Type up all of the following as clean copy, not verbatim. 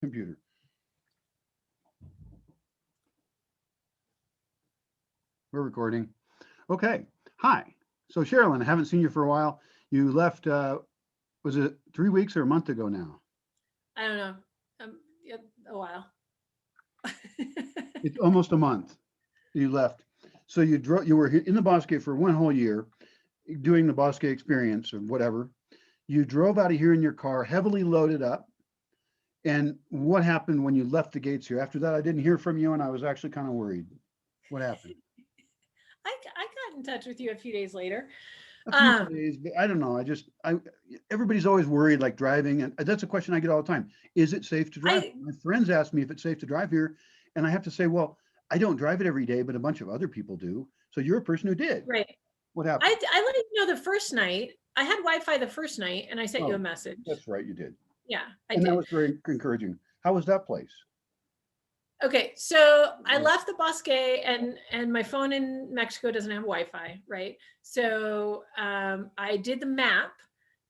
computer. We're recording. Okay. Hi. So Sherilyn, I haven't seen you for a while. You left, was it 3 weeks or a month ago now? I don't know. Yeah, a while. It's almost a month you left. So you were in the Bosque for 1 whole year doing the Bosque experience or whatever. You drove out of here in your car, heavily loaded up. And what happened when you left the gates here? After that, I didn't hear from you and I was actually kind of worried. What happened? I got in touch with you a few days later. A few Um, days, but I don't know. Everybody's always worried, like driving, and that's a question I get all the time. Is it safe to drive? I My friends ask me if it's safe to drive here, and I have to say, well, I don't drive it every day, but a bunch of other people do. So you're a person who did. right. What happened? I let you know the first night. I had Wi-Fi the first night, and I sent you a Oh, message. that's right, you did. Yeah, I And that did. was very encouraging. How was that place? Okay, so I left the Bosque, and my phone in Mexico doesn't have Wi-Fi, right? So I did the map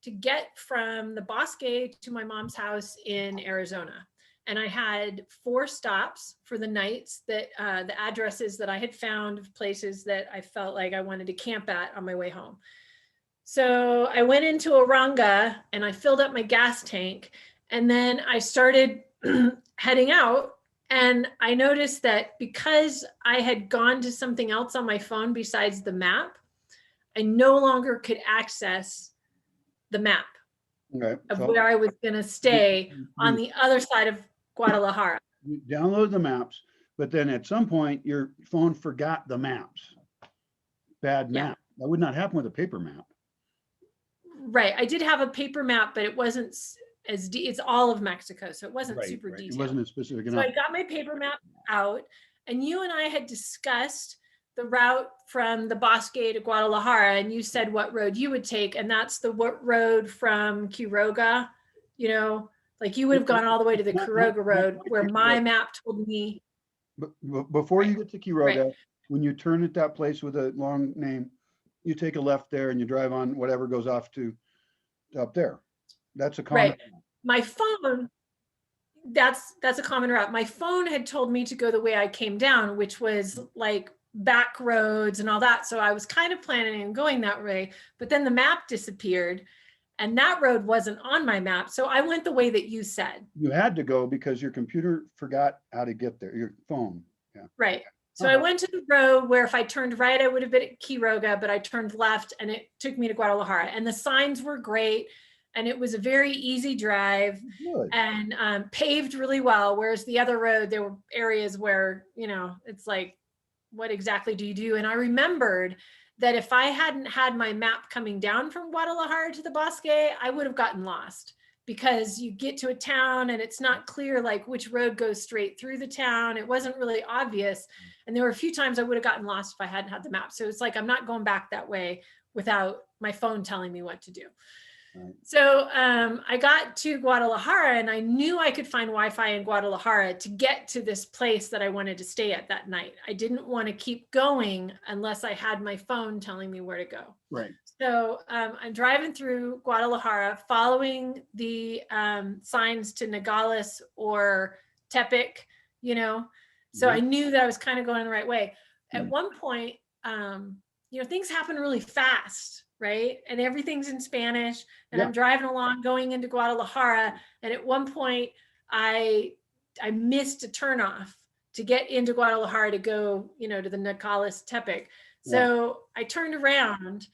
to get from the Bosque to my mom's house in Arizona, and I had 4 stops for the nights that the addresses that I had found of places that I felt like I wanted to camp at on my way home. So I went into Oranga and I filled up my gas tank, and then I started heading out. And I noticed that because I had gone to something else on my phone besides the map, I no longer could access the map Okay, of so where I was going to you, stay on you the other side of Guadalajara. you downloaded the maps, but then at some point your phone forgot the maps. Bad Yeah, map. That would not happen with a paper map. right. I did have a paper map, but it wasn't it's all of Mexico, so it wasn't Right, super right. It detailed. wasn't as specific So I enough. got my paper map out, and you and I had discussed the route from the Bosque to Guadalajara, and you said what road you would take, and that's the road from Quiroga, you know, like you would have gone all the way to the Quiroga Not road quite where to my Quiroga. map told me. But before Right, you get to right, Quiroga, when you turn at that place with a long name, you take a left there and you drive on whatever goes off to up there. That's a common. right. My phone, that's a common route. My phone had told me to go the way I came down, which was like back roads and all that. So I was kind of planning on going that way, but then the map disappeared and that road wasn't on my map. So I went the way that you said. You had to go because your computer forgot how to get there, your phone. Yeah. Right. So I Uh-huh. went to the road where if I turned right, I would have been at Quiroga, but I turned left and it took me to Guadalajara. And the signs were great. And it was a very easy drive Good. and paved really well. Whereas the other road, there were areas where, it's like, what exactly do you do? And I remembered that if I hadn't had my map coming down from Guadalajara to the Bosque, I would have gotten lost because you get to a town and it's not clear like which road goes straight through the town. It wasn't really obvious. And there were a few times I would have gotten lost if I hadn't had the map. So it's like, I'm not going back that way without my phone telling me what to do. Right. So I got to Guadalajara and I knew I could find Wi-Fi in Guadalajara to get to this place that I wanted to stay at that night. I didn't want to keep going unless I had my phone telling me where to go. Right. So I'm driving through Guadalajara, following the signs to Nogales or Tepic, So I knew that I was kind of going the right way. At one point, things happen really fast, right? And everything's in Spanish. And I'm driving along, going into Guadalajara. And at one point, I missed a turnoff to get into Guadalajara to go, to the Nogales Tepic. So I turned around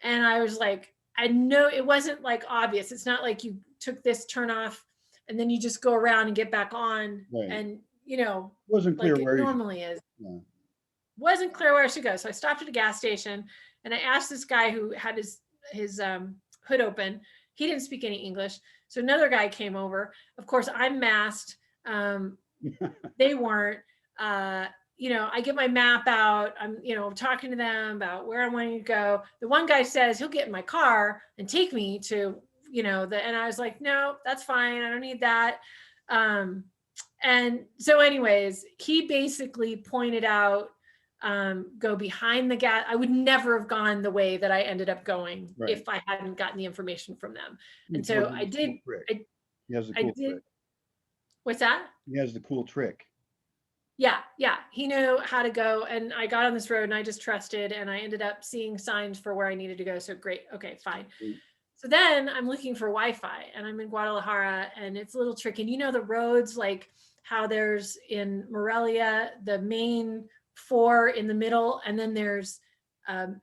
and I was like, I know it wasn't like obvious. It's not like you took this turn off and then you just go around and get back on. Right. And, Wasn't clear like it where you normally is. Yeah. Wasn't clear where I should go. So I stopped at a gas station and I asked this guy who had his hood open. He didn't speak any English. So another guy came over. Of course, I'm masked. They weren't. I get my map out. I'm, talking to them about where I'm wanting to go. The one guy says he'll get in my car and take me to, and I was like, no, that's fine. I don't need that. And so anyways, he basically pointed out, go behind the gas. I would never have gone the way that I ended up going if I hadn't gotten the information from them. And so I did. He has a cool trick. What's that? He has the cool trick. Yeah, yeah. He knew how to go, and I got on this road and I just trusted, and I ended up seeing signs for where I needed to go. So great. Okay, fine. So then I'm looking for Wi-Fi, and I'm in Guadalajara, and it's a little tricky. And you know the roads, like how there's in Morelia, the main four in the middle, and then there's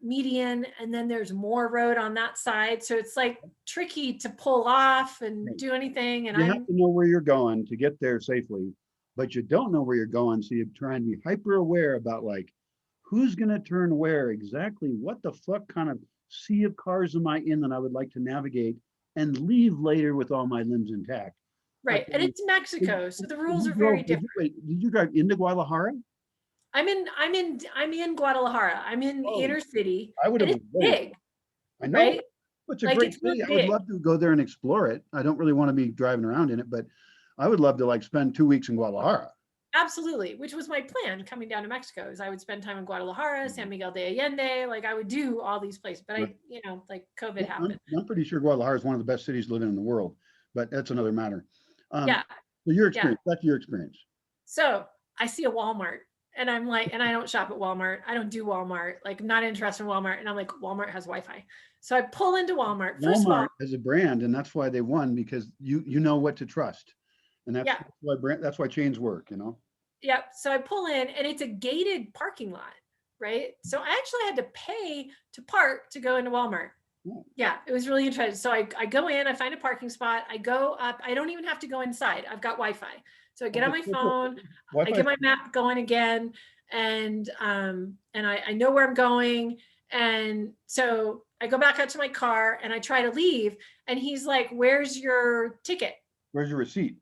median, and then there's more road on that side. So it's like tricky to pull off and Right. do anything. And You have to know where you're going to get there safely, but you don't know where you're going. So you're trying to be hyper aware about like, who's going to turn where exactly? What the fuck kind of sea of cars am I in that I would like to navigate and leave later with all my limbs intact? right. Like, And it's Mexico, so the rules are very different. Did you drive into Guadalajara? I'm in Guadalajara. I'm in the Oh, inner city, I would and have it's big, I know. right? It's a Like great it's really city. I would big. love to go there and explore it. I don't really want to be driving around in it, but I would love to like spend 2 weeks in Guadalajara. Absolutely, which was my plan coming down to Mexico, is I would spend time in Guadalajara, San Miguel de Allende, like I would do all these places, but I, like COVID happened. I'm pretty sure Guadalajara is one of the best cities to live in the world, but that's another matter. Yeah, So your yeah. experience, back to your experience. So I see a Walmart, and I'm like, and I don't shop at Walmart. I don't do Walmart, like I'm not interested in Walmart. And I'm like, Walmart has Wi-Fi. So I pull into Walmart. First of all, Walmart as a brand, and that's why they won, because you know what to trust. And yeah, that's why chains work, you know. yeah. So I pull in, and it's a gated parking lot, right? So I actually had to pay to park to go into Walmart. Oh. Yeah, it was really interesting. So I go in, I find a parking spot, I go up. I don't even have to go inside. I've got Wi-Fi. So I get on my phone, I Wi-Fi. get my map going again, and I know where I'm going. And so I go back out to my car and I try to leave. And he's like, "Where's your ticket?" Where's your receipt?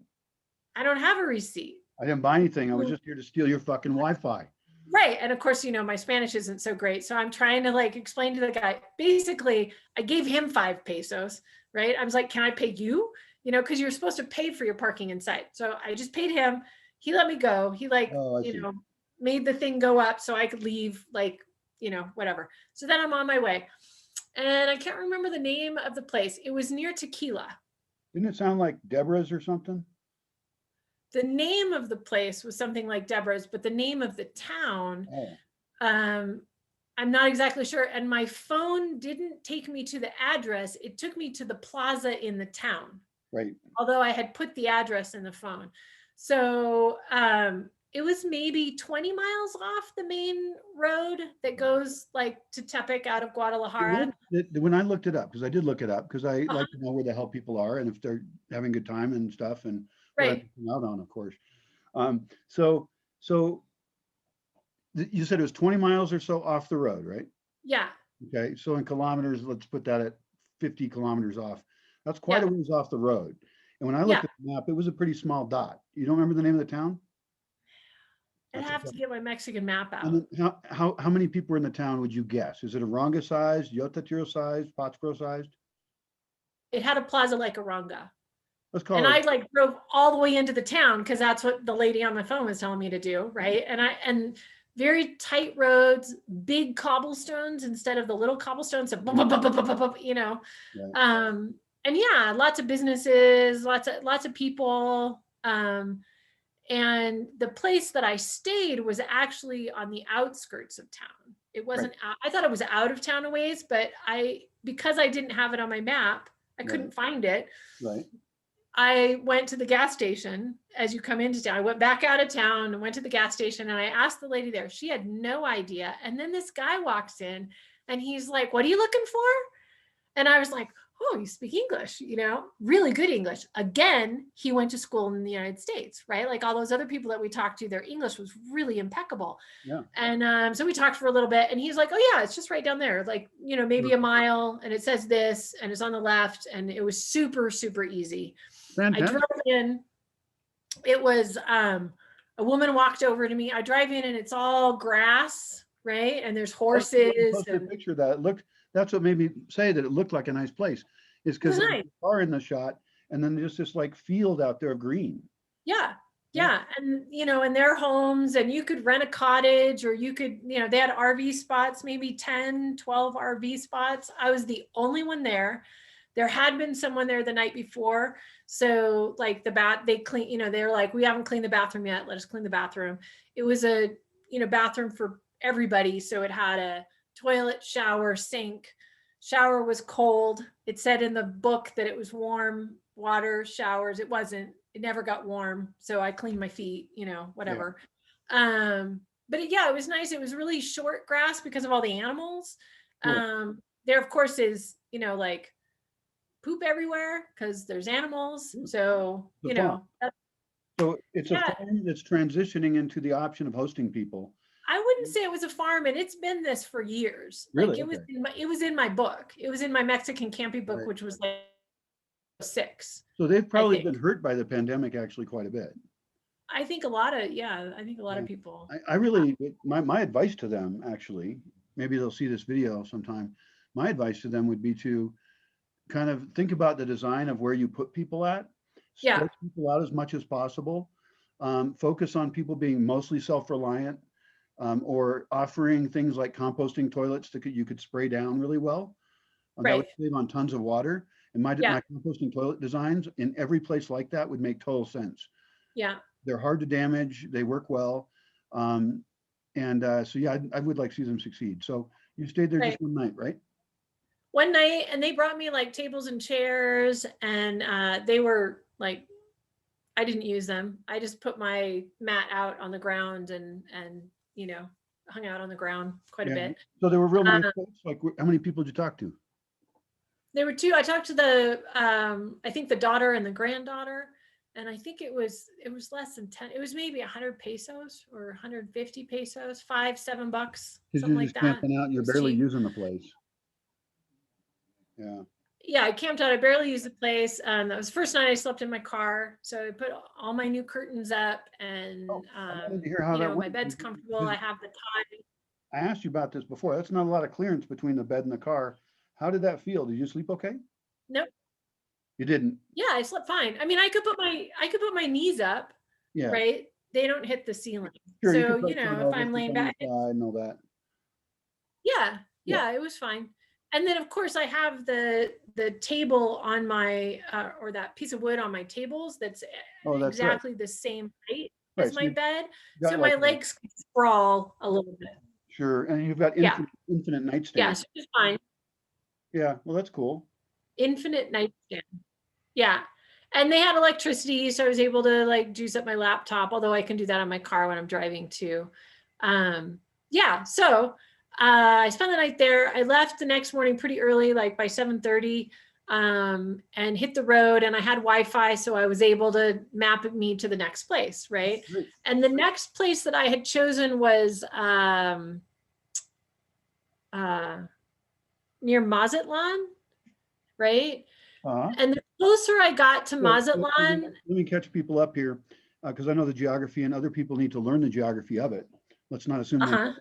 I don't have a receipt. I didn't buy anything. I was just here to steal your fucking Wi-Fi. Right. And of course, my Spanish isn't so great. So I'm trying to like explain to the guy, basically, I gave him 5 pesos, right? I was like, "Can I pay you?" Because you're supposed to pay for your parking inside. So I just paid him. He let me go. He made the thing go up so I could leave, like, whatever. So then I'm on my way. And I can't remember the name of the place. It was near Tequila. Didn't it sound like Deborah's or something? The name of the place was something like Deborah's, but the name of the town, I'm not exactly sure. And my phone didn't take me to the address. It took me to the plaza in the town. Right. Although I had put the address in the phone. So it was maybe 20 miles off the main road that goes like to Tepic out of Guadalajara. When I looked it up, because I did look it up, because I like to know where the hell people are and if they're having a good time and stuff, and what I'm missing out on, of course. So you said it was 20 miles or so off the road, right? Yeah. Okay. So in kilometers, let's put that at 50 kilometers off. That's quite a ways off the road. And when I looked at the map, it was a pretty small dot. You don't remember the name of the town? I'd have to get my Mexican map out. And then how many people are in the town would you guess? Is it Aronga sized, Yotatiro sized, Pátzcuaro sized? It had a plaza like Aronga. Let's call and it. I like drove all the way into the town because that's what the lady on my phone was telling me to do, right? And very tight roads, big cobblestones instead of the little cobblestones. So, and yeah, lots of businesses, lots of people. And the place that I stayed was actually on the outskirts of town. It wasn't out, I thought it was out of town a ways, but because I didn't have it on my map, I couldn't find it. Right. I went to the gas station as you come into town. I went back out of town and went to the gas station, and I asked the lady there. She had no idea. And then this guy walks in and he's like, "What are you looking for?" And I was like, "Oh, you speak English, really good English." Again, he went to school in the United States, right? Like all those other people that we talked to, their English was really impeccable. Yeah. And so we talked for a little bit, and he's like, "Oh yeah, it's just right down there, like, maybe a mile, and it says this, and it's on the left." And it was super, super easy. Fantastic. I drove in. It was a woman walked over to me. I drive in and it's all grass, right? And there's horses. A picture of that. That's what made me say that it looked like a nice place. Is because there's a car in the shot, and then there's this like field out there of green. Yeah. Yeah. And, in their homes, and you could rent a cottage, or you could, they had RV spots, maybe 10, 12 RV spots. I was the only one there. There had been someone there the night before. So like they clean, you know, they're like, we haven't cleaned the bathroom yet. Let us clean the bathroom. It was a, you know, bathroom for everybody. So it had a toilet, shower, sink. Shower was cold. It said in the book that it was warm water showers. It wasn't, it never got warm. So I cleaned my feet, you know, whatever. But yeah, it was nice. It was really short grass because of all the animals. Cool. There of course is, you know, like poop everywhere because there's animals. So, The you farm. know, that's, So it's a yeah, farm that's transitioning into the option of hosting people. I wouldn't say it was a farm, and it's been this for years. Like Really? it was Okay. it was in my book. It was in my Mexican camping book, Right. which was like 6, So they've I probably been think. hurt by the pandemic actually quite a bit. I think a lot of, yeah, I think a lot Yeah. of people. I really, my advice to them actually, maybe they'll see this video sometime. My advice to them would be to kind of think about the design of where you put people at, Yeah, spread people out as much as possible, focus on people being mostly self-reliant, or offering things like composting toilets that you could spray down really well. That would right. save on tons of water. And my Yeah, composting toilet designs in every place like that would make total sense. yeah. They're hard to damage. They work well. So yeah, I would like to see them succeed. So you stayed there Right. just one night, right? One night, and they brought me like tables and chairs, and they were like, I didn't use them. I just put my mat out on the ground and you know, hung out on the ground quite a Yeah. bit. So they were real nice Um, folks. Like, how many people did you talk to? there were 2. I talked to the I think the daughter and the granddaughter, and I think it was less than 10. It was maybe 100 pesos or 150 pesos, $5-7, Because something you're like just that. camping out and It you're was barely cheap. using the place. Yeah. Yeah, I camped out. I barely used the place. That was the first night I slept in my car. So I put all my new curtains up, Oh, and I wanted to hear how you that know, my went. bed's comfortable. I have the tie. I asked you about this before. That's not a lot of clearance between the bed and the car. How did that feel? Did you sleep okay? Nope. You didn't. Yeah, I slept fine. I mean, I could put my knees up, Yeah. right? They don't hit the ceiling. Sure. You So, could you probably turn know, if over, I'm sleep laying on your back, side and all that. yeah, Yeah. yeah, it was fine. And then of course I have the table on my or that piece of wood on my tables that's Oh, that's right. exactly the same height Right. as So my you've bed. So got my like legs can sprawl a little bit. sure, and you've got Yeah. infinite Yeah, nightstand. so it's fine. Yeah. Well, that's cool. Infinite nightstand. Yeah. And they had electricity, so I was able to like juice up my laptop, although I can do that on my car when I'm driving too. Yeah, so I spent the night there. I left the next morning pretty early, like by 7:30, and hit the road. And I had Wi-Fi, so I was able to map me to the next place, right? Great. And the next place that I had chosen was near Mazatlan, right? Uh-huh. And the closer I got to Let Mazatlan, me catch people up here because I know the geography and other people need to learn the geography of it. Let's not assume they. uh-huh,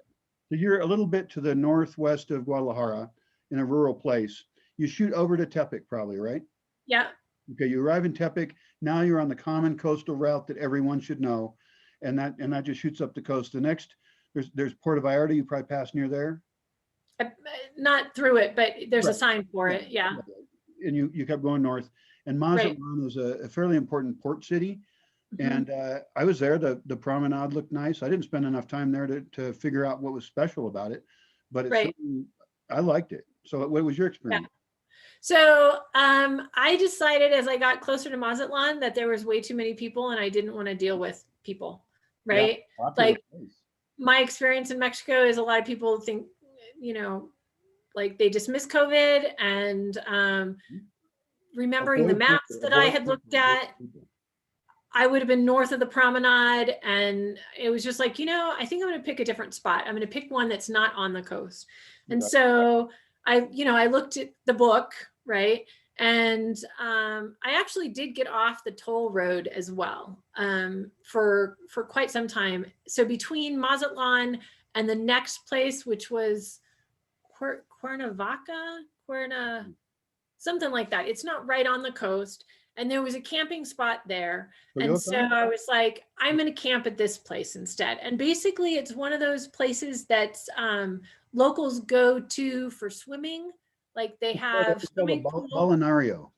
So you're a little bit to the northwest of Guadalajara in a rural place. You shoot over to Tepic probably, right? yeah, Okay, you arrive in Tepic. Now you're on the common coastal route that everyone should know. And that just shoots up the coast. The next, there's Puerto Vallarta, you probably pass near there. not through it, but there's a Right. sign for Yeah. it. Yeah, And you kept going north. And right. Mazatlan is a fairly important port city. Mhm. And I was there. The promenade looked nice. I didn't spend enough time there to figure out what was special about it, but it's Right. something I liked it. So what was your Yeah. experience? So I decided as I got closer to Mazatlan that there was way too many people and I didn't want to deal with people, Yeah, right? popular Like place. my experience in Mexico is a lot of people think, you know, like they dismiss COVID, and remembering the Avoid maps people, that I avoid had people, looked avoid at, people. I would have been north of the promenade, and it was just like, you know, I think I'm going to pick a different spot. I'm going to pick one that's not on the coast. And Right. so I looked at the book, right? And I actually did get off the toll road as well, for quite some time. So between Mazatlan and the next place, which was Cuernavaca, something like that. It's not right on the coast. And there was a camping spot there. And so Toyota? I was like, I'm going to camp at this place instead. And basically, it's one of those places that locals go to for swimming. Like they have It's called a swimming pool. balneario.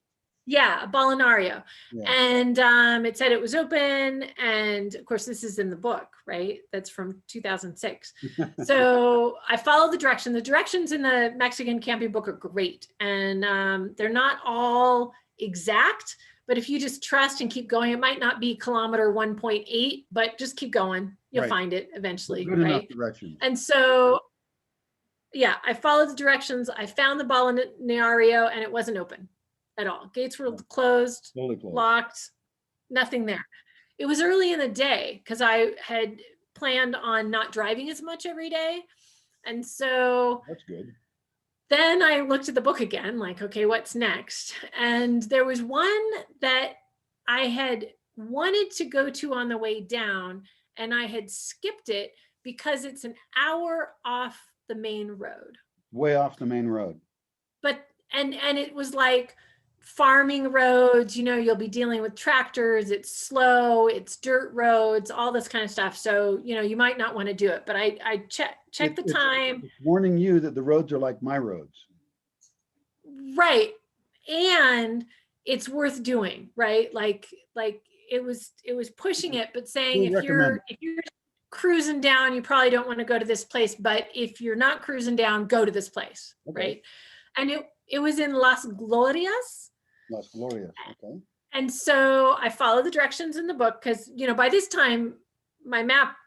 Yeah, a balneario. Yeah. And it said it was open. And of course, this is in the book, right? That's from 2006. So I followed the direction. The directions in the Mexican camping book are great. And they're not all exact, but if you just trust and keep going, it might not be kilometer 1.8, but just keep going. You'll Right. find it eventually, Good enough right? directions. And so, yeah, I followed the directions. I found the balneario and it wasn't open at all. Gates were closed, Totally closed. locked, nothing there. It was early in the day because I had planned on not driving as much every day. And so That's good. then I looked at the book again, like, okay, what's next? And there was one that I had wanted to go to on the way down, and I had skipped it because it's an hour off the main road. Way off the main road. But and it was like farming roads, you know, you'll be dealing with tractors, it's slow, it's dirt roads, all this kind of stuff. So, you know, you might not want to do it, but I check the time. It's warning you that the roads are like my roads. Right. And it's worth doing, right? Like it was pushing it, but saying if you're cruising down, you probably don't want to go to this place, but if you're not cruising down, go to this place, right? And it was in Las Glorias. Las Glorias, okay. And so I followed the directions in the book because, you know, by this time, my map,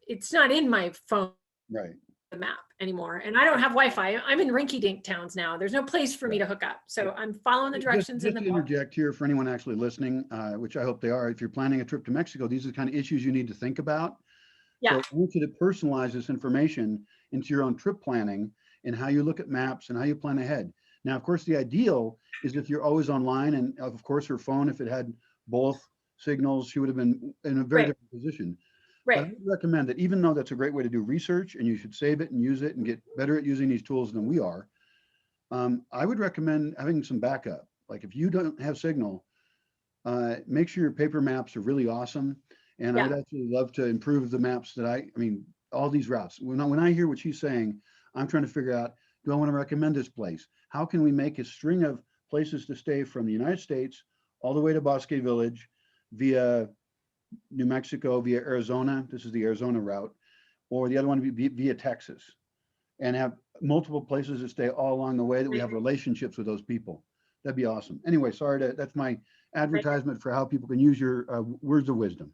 it's not in my phone, right? The map anymore. And I don't have Wi-Fi. I'm in rinky-dink towns now. There's no place for me to hook up. So I'm following the directions in the book. Interject here for anyone actually listening, which I hope they are. If you're planning a trip to Mexico, these are the kind of issues you need to think about. Yeah. So I want you to personalize this information into your own trip planning and how you look at maps and how you plan ahead. Now, of course, the ideal is if you're always online, and of course, her phone, if it had both signals, she would have been in a very different position. But I would recommend that even though that's a great way to do research and you should save it and use it and get better at using these tools than we are, I would recommend having some backup. Like if you don't have signal, make sure your paper maps are really awesome. And I'd actually love to improve the maps that I mean, all these routes. When I hear what she's saying, I'm trying to figure out, do I want to recommend this place? How can we make a string of places to stay from the United States all the way to Bosque Village via New Mexico, via Arizona? This is the Arizona route, or the other one would be via Texas, and have multiple places to stay all along the way that we have relationships with those people. That'd be awesome. Anyway, sorry that's my advertisement for how people can use your words of wisdom.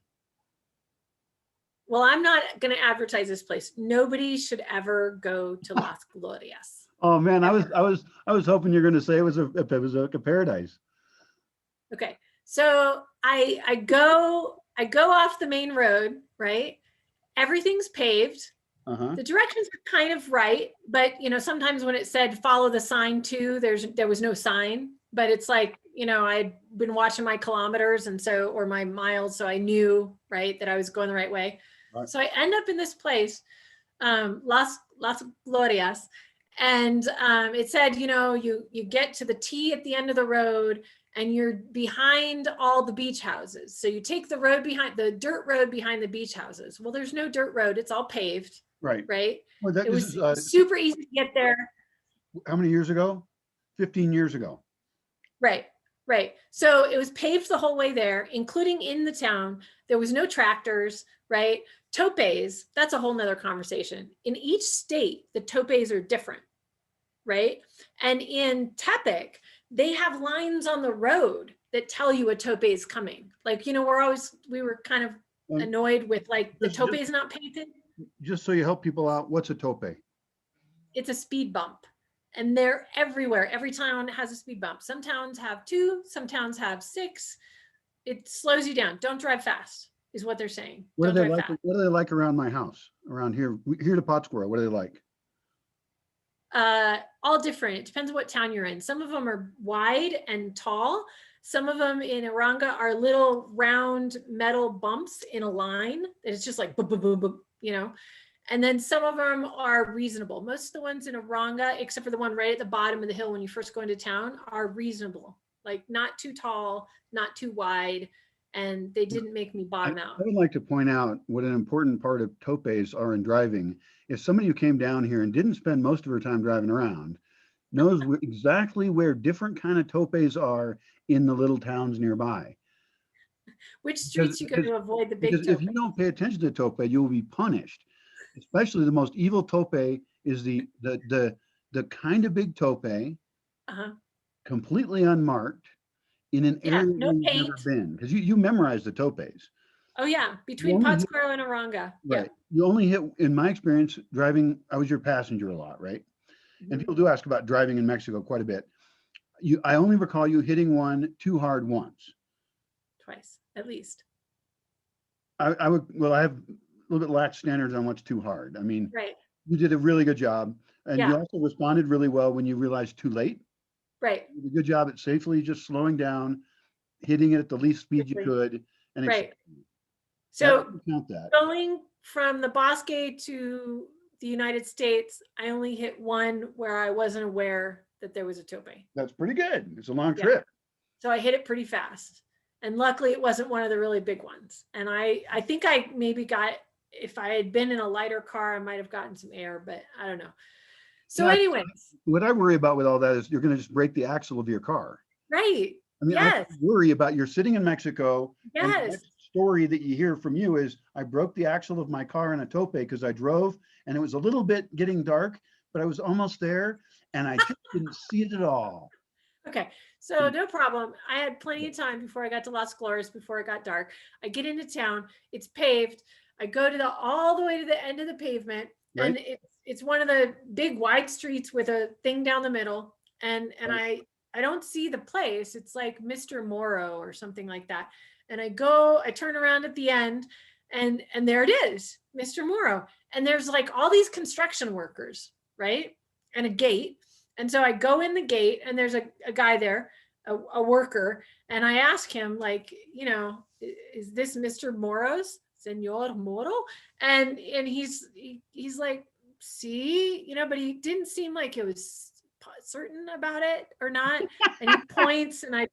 Well, I'm not going to advertise this place. Nobody should ever go to Las Glorias. Oh man, I was hoping you're going to say it was a paradise. Okay, so I go off the main road, right? Everything's paved. The directions are kind of right, but you know, sometimes when it said follow the sign too, there was no sign, but it's like, you know, I'd been watching my kilometers and so, or my miles, so I knew, right, that I was going the right way. Right. So I end up in this place, Las Glorias, and it said, you know, you get to the T at the end of the road and you're behind all the beach houses. So you take the road behind, the dirt road behind the beach houses. Well, there's no dirt road. It's all paved. Right. Right. Well, it was super easy to get there. How many years ago? 15 years ago. Right. Right. So it was paved the whole way there, including in the town. There was no tractors, right? Topes, that's a whole nother conversation. In each state, the topes are different, right? And in Tepic, they have lines on the road that tell you a tope is coming. Like, you know, we were kind of annoyed with like the tope is not painted. Just so you help people out, what's a tope? It's a speed bump. And they're everywhere. Every town has a speed bump. Some towns have 2, some towns have 6. It slows you down. Don't drive fast, is what they're saying. What do they like? What do they like around my house? Around here to Pottsboro, what do they like? All different. It depends on what town you're in. Some of them are wide and tall. Some of them in Aranga are little round metal bumps in a line. It's just like boom, boom, boom, boom, you know. And then some of them are reasonable. Most of the ones in Aranga, except for the one right at the bottom of the hill when you first go into town, are reasonable. Like not too tall, not too wide, and they didn't make me bottom out. I would like to point out what an important part of topes are in driving. If somebody who came down here and didn't spend most of her time driving around, knows exactly where different kind of topes are in the little towns nearby. Which Because, streets you go because, to avoid the because big if tope? you don't pay attention to tope, you will be punished. Especially the most evil tope is the kind of big tope, Uh-huh. completely unmarked in an Yeah, area no where you've never paint. been. Because you memorize the topes. Oh yeah, You between only hit, Pátzcuaro and Aranga. Yeah. right. You only hit, in my experience, driving, I was your passenger a lot, right? And Mhm. people do ask about driving in Mexico quite a bit. I only recall you hitting one too hard once. Twice, at least. I would, well, I have a little bit lax standards on what's too hard. I mean, Right. you did a really good job. And you Yeah. also responded really well when you realized too late. Right. You did a good job at safely just slowing down, hitting it at the least speed you Quickly. could. And Right. that So doesn't count that. going from the Bosque to the United States, I only hit one where I wasn't aware that there was a tope. That's pretty good. It's a long Yeah. trip. So I hit it pretty fast. And luckily it wasn't one of the really big ones. And I think I maybe got, if I had been in a lighter car, I might have gotten some air, but I don't know. So Yeah. anyways, What I worry about with all that is you're going to just break the axle of your car. right. I mean, I Yes. worry about you're sitting in Mexico and the Yes. next story that you hear from you is I broke the axle of my car in a tope because I drove and it was a little bit getting dark, but I was almost there and I just didn't see it at all. Okay, so no problem. I had plenty of time before I got to Las Flores, before it got dark. I get into town, it's paved. I go to all the way to the end of the pavement, Right? and it's one of the big wide streets with a thing down the middle. And Right. I don't see the place. It's like Mr. Morrow or something like that. And I turn around at the end, and there it is, Mr. Morrow. And there's like all these construction workers, right? And a gate. And so I go in the gate and there's a guy there, a worker. And I ask him, like, is this Mr. Moro's, Senor Moro? And he's like, see, but he didn't seem like it was certain about it or not. And he points, and I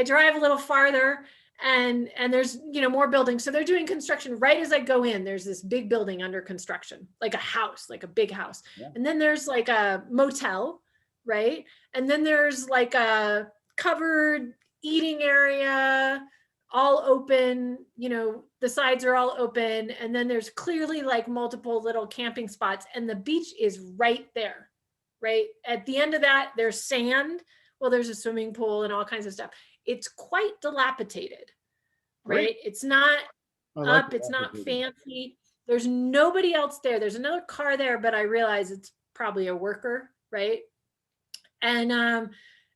drive a little farther, and there's more buildings. So they're doing construction right as I go in. There's this big building under construction, like a house, like a big house. Yeah. And then there's like a motel, right? And then there's like a covered eating area, all open, the sides are all open. And then there's clearly like multiple little camping spots, and the beach is right there, right? At the end of that, there's sand. Well, there's a swimming pool and all kinds of stuff. It's quite dilapidated, right? Great. It's not I like up, the it's not applicator. fancy. There's nobody else there. There's another car there, but I realize it's probably a worker, right? And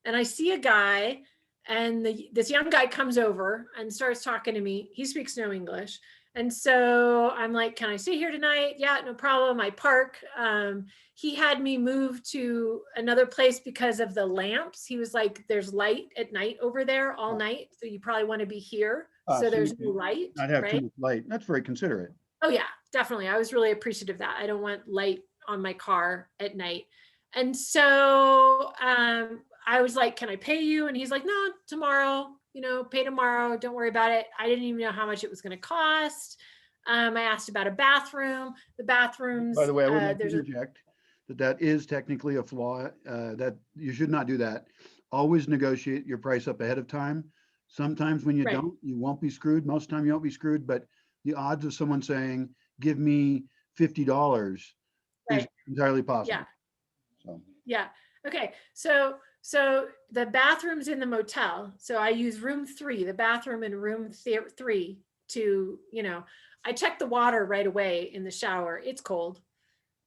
I see a guy, and this young guy comes over and starts talking to me. He speaks no English. And so I'm like, can I stay here tonight? Yeah, no problem. I park. He had me move to another place because of the lamps. He was like, there's light at night over there all night. So you probably want to be here. So there's no light, Not have too right? much light. That's very considerate. Oh yeah, definitely. I was really appreciative of that. I don't want light on my car at night. And so I was like, can I pay you? And he's like, no, tomorrow, pay tomorrow. Don't worry about it. I didn't even know how much it was going to cost. I asked about a bathroom. The bathrooms, By the way, I would like to there's interject that is technically a flaw, that you should not do that. Always negotiate your price up ahead of time. Sometimes when you Right. don't, you won't be screwed. Most of the time you won't be screwed, but the odds of someone saying, give me $50 is right. entirely possible. Yeah. So Yeah. Okay. So the bathrooms in the motel. So I use room 3, the bathroom in room 3 to, I check the water right away in the shower. It's cold.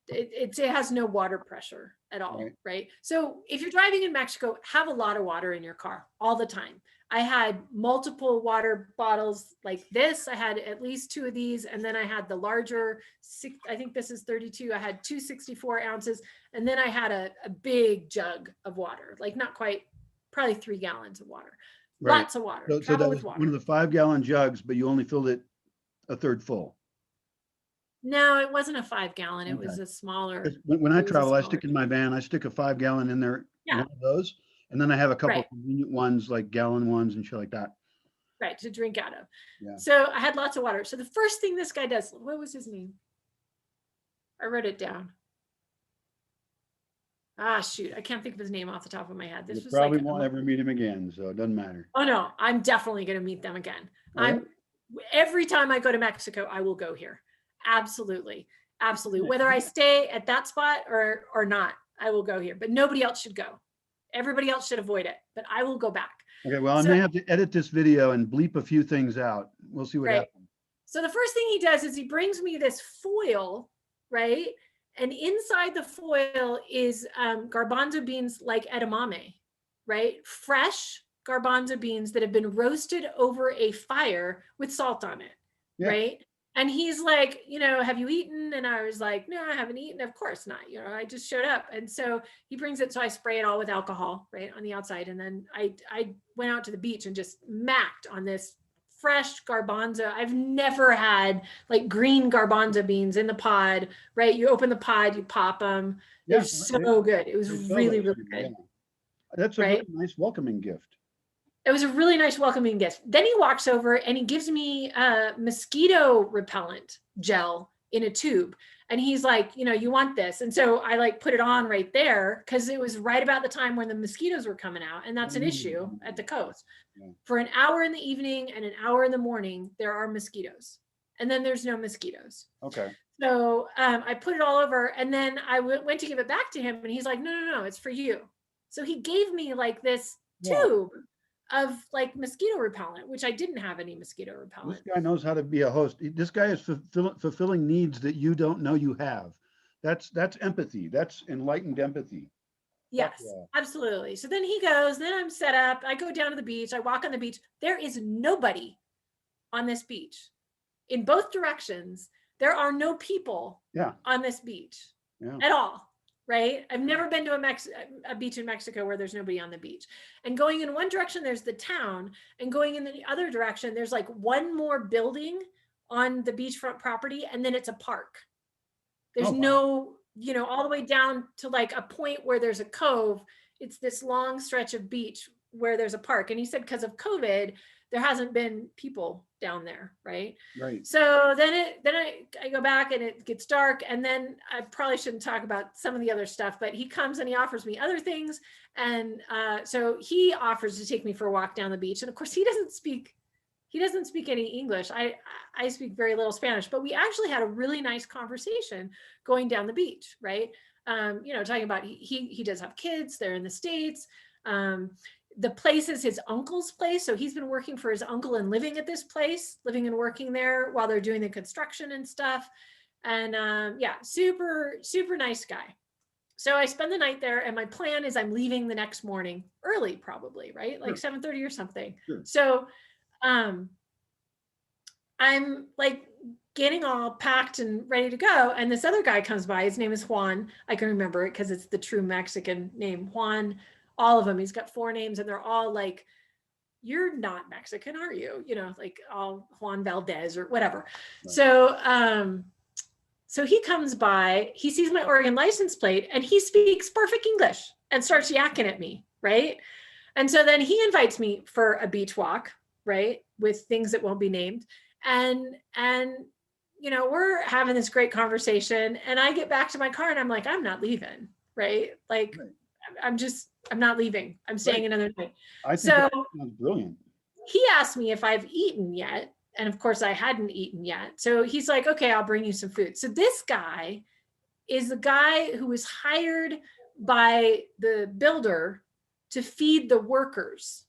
It has no water pressure at all, right? So if you're driving in Mexico, have a lot of water in your car all the time. I had multiple water bottles like this. I had at least 2 of these, and then I had the larger, I think this is 32. I had 2 64 ounces, and then I had a big jug of water, like not quite, probably 3 gallons of water. right. Lots of water. So Travel that with was water. one of the 5-gallon jugs, but you only filled it a third full. No, it wasn't a 5-gallon. It Okay. was a smaller. 'Cause when I it was a travel, I smaller stick in my van, I stick a 5-gallon in there, Yeah. one of those, and then I have a couple Right. convenient ones like gallon ones and shit like that. Right, to drink out of. Yeah. So I had lots of water. So the first thing this guy does, what was his name? I wrote it down. shoot, I can't think of his name off the top of my head. This You was probably like, won't ever meet him again, so it doesn't matter. oh no, I'm definitely going to meet them again. All right. Every time I go to Mexico, I will go here. Absolutely. Absolutely. Whether I stay at that spot or not, I will go here, but nobody else should go. Everybody else should avoid it, but I will go back. Okay, well, I So- may have to edit this video and bleep a few things out. We'll see what Right. happens. So the first thing he does is he brings me this foil, right? And inside the foil is garbanzo beans like edamame, right? Fresh garbanzo beans that have been roasted over a fire with salt on it, Yeah. right? And he's like, have you eaten? And I was like, no, I haven't eaten. Of course not. I just showed up. And so he brings it. So I spray it all with alcohol, right, on the outside. And then I went out to the beach and just macked on this fresh garbanzo. I've never had like green garbanzo beans in the pod, right? You open the pod, you pop them. They're so good. It was really, really good. Yeah. That's a right? really nice welcoming gift. It was a really nice welcoming gift. Then he walks over and he gives me a mosquito repellent gel in a tube. And he's like, you want this? And so I like put it on right there because it was right about the time when the mosquitoes were coming out. And that's an issue at the coast. Yeah. For an hour in the evening and an hour in the morning, there are mosquitoes. And then there's no mosquitoes. Okay. So I put it all over and then I went to give it back to him and he's like, no, it's for you. So he gave me like this tube of like mosquito repellent, which I didn't have any mosquito repellent. This guy knows how to be a host. This guy is fulfilling needs that you don't know you have. That's empathy. That's enlightened empathy. Yes, absolutely. So then he goes, then I'm set up. I go down to the beach. I walk on the beach. There is nobody on this beach in both directions. There are no people on this beach at all. Right? I've never been to a beach in Mexico where there's nobody on the beach. And going in one direction, there's the town. And going in the other direction, there's like one more building on the beachfront property. And then it's a park. There's no, all the way down to like a point where there's a cove. It's this long stretch of beach where there's a park. And he said, because of COVID, there hasn't been people down there, right? Right. So then I go back and it gets dark, and then I probably shouldn't talk about some of the other stuff, but he comes and he offers me other things, and so he offers to take me for a walk down the beach, and of course he doesn't speak any English. I speak very little Spanish, but we actually had a really nice conversation going down the beach, right? Talking about he does have kids, they're in the States. The place is his uncle's place. So he's been working for his uncle and living at this place, living and working there while they're doing the construction and stuff. And super, super nice guy. So I spend the night there and my plan is I'm leaving the next morning early, probably, right? Like 7:30 or something. Sure. So I'm like getting all packed and ready to go. And this other guy comes by. His name is Juan. I can remember it because it's the true Mexican name, Juan. All of them. He's got 4 names and they're all like, you're not Mexican, are you? Like all Juan Valdez or whatever. Right. So he comes by, he sees my Oregon license plate and he speaks perfect English and starts yakking at me, right? And so then he invites me for a beach walk, right? With things that won't be named. And we're having this great conversation and I get back to my car and I'm like, I'm not leaving, right? Like, right. I'm not leaving. I'm staying another night. I think that sounds brilliant. He asked me if I've eaten yet. And of course I hadn't eaten yet. So he's like, okay, I'll bring you some food. So this guy is the guy who was hired by the builder to feed the workers.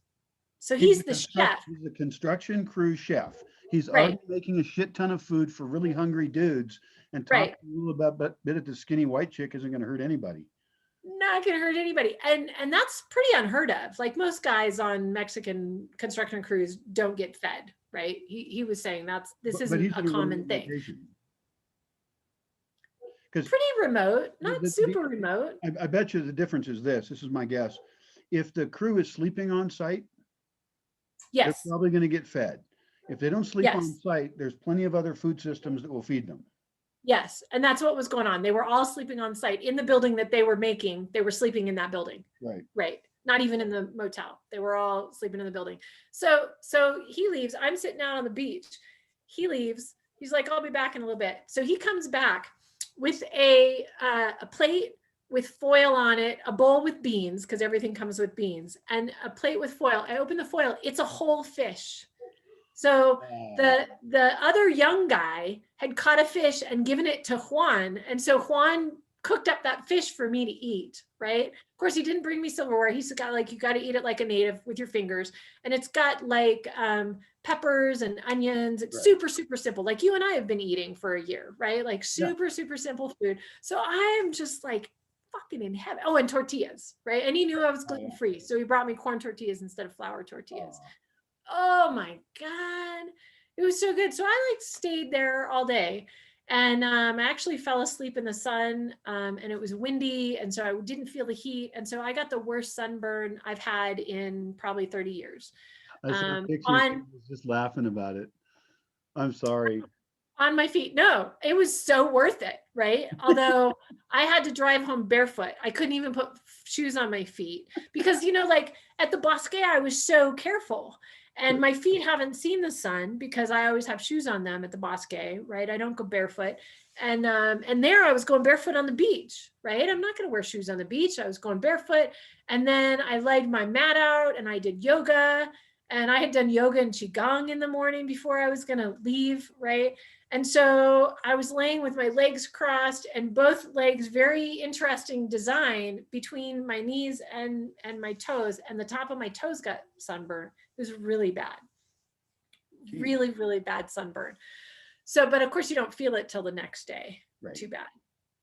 So he's the chef. He's a construction crew chef. He's already making a shit ton of food for really hungry dudes. And talking a little about bit at the skinny white chick isn't going to hurt anybody. Not gonna hurt anybody. And that's pretty unheard of. Like most guys on Mexican construction crews don't get fed, right? He was saying this isn't a common thing. Pretty remote, not super remote. I bet you the difference is this is my guess. If the crew is sleeping on site, they're probably going to get fed. If they don't sleep on site, there's plenty of other food systems that will feed them. Yes. And that's what was going on. They were all sleeping on site in the building that they were making. They were sleeping in that building. Right. Not even in the motel. They were all sleeping in the building. So he leaves. I'm sitting out on the beach. He leaves. He's like, I'll be back in a little bit. So he comes back with a plate with foil on it, a bowl with beans, because everything comes with beans, and a plate with foil. I open the foil, it's a whole fish. So the other young guy had caught a fish and given it to Juan. And so Juan cooked up that fish for me to eat, right? Of course, he didn't bring me silverware. He's got like, you got to eat it like a native with your fingers. And it's got like peppers and onions. It's super, super simple. Like you and I have been eating for a year, right? Like super, super simple food. So I am just like fucking in heaven. Oh, and tortillas, right? And he knew I was gluten-free. So he brought me corn tortillas instead of flour tortillas. Oh my God. It was so good. So I like stayed there all day. And I actually fell asleep in the sun and it was windy. And so I didn't feel the heat. And so I got the worst sunburn I've had in probably 30 years. I saw pictures. I was just laughing about it. I'm sorry. On my feet. No, it was so worth it, right? Although I had to drive home barefoot. I couldn't even put shoes on my feet because, you know, like at the Bosque, I was so careful. And my feet haven't seen the sun because I always have shoes on them at the Bosque, right? I don't go barefoot. And there I was going barefoot on the beach, right? I'm not going to wear shoes on the beach. I was going barefoot. And then I laid my mat out and I did yoga. And I had done yoga and qigong in the morning before I was going to leave, right? And so I was laying with my legs crossed and both legs, very interesting design between my knees and my toes, and the top of my toes got sunburned. It was really bad, really, really bad sunburn. So, but of course you don't feel it till the next day, too bad.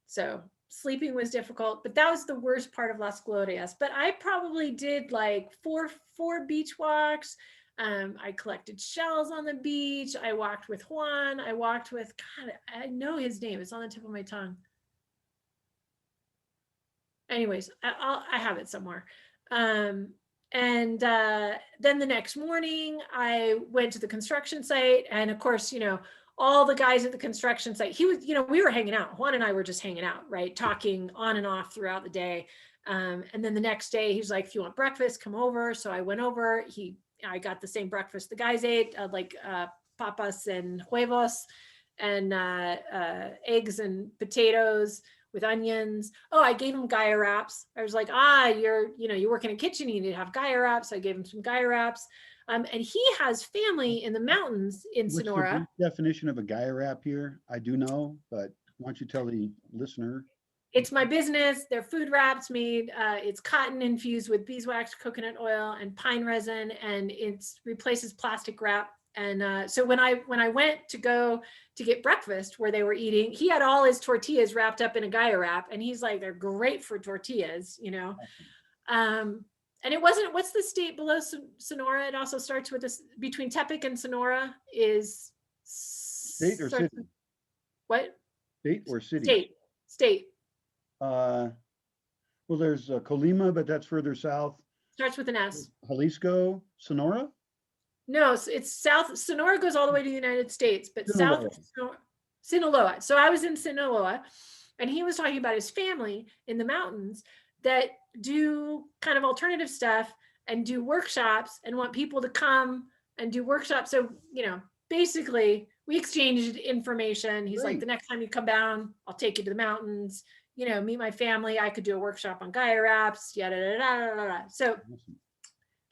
So sleeping was difficult, but that was the worst part of Las Glorias. But I probably did like four beach walks. I collected shells on the beach. I walked with Juan. I walked with, God, I know his name. It's on the tip of my tongue. Anyways, I have it somewhere. And then the next morning I went to the construction site, and of course, you know, all the guys at the construction site, he was, you know, we were hanging out. Juan and I were just hanging out, right? Talking on and off throughout the day. And then the next day he was like, if you want breakfast, come over. So I went over, I got the same breakfast the guys ate, like papas and huevos and eggs and potatoes with onions. Oh, I gave him Gaia wraps. I was like, you work in a kitchen, you need to have Gaia wraps. I gave him some Gaia wraps. And he has family in the mountains in Sonora. What's the definition of a Gaia wrap here? I do know, but why don't you tell the listener? It's my business. They're food wraps made. It's cotton infused with beeswax, coconut oil, and pine resin, and it replaces plastic wrap. And so when I went to go to get breakfast where they were eating, he had all his tortillas wrapped up in a Gaia wrap, and he's like, they're great for tortillas, you know. And it wasn't, what's the state below Sonora? It also starts with this, between Tepic and Sonora is state or city? What? State or city? State. Well, there's Colima, but that's further south. Starts with an S. Jalisco, Sonora? No, it's south. Sonora goes all the way to the United States, but Sinaloa. South Sinaloa. So I was in Sinaloa, and he was talking about his family in the mountains that do kind of alternative stuff and do workshops and want people to come and do workshops. So, you know, basically we exchanged information. He's like, the next time you come down, I'll take you to the mountains, you know, meet my family. I could do a workshop on Gaia wraps, yada, yada, yada, yada. So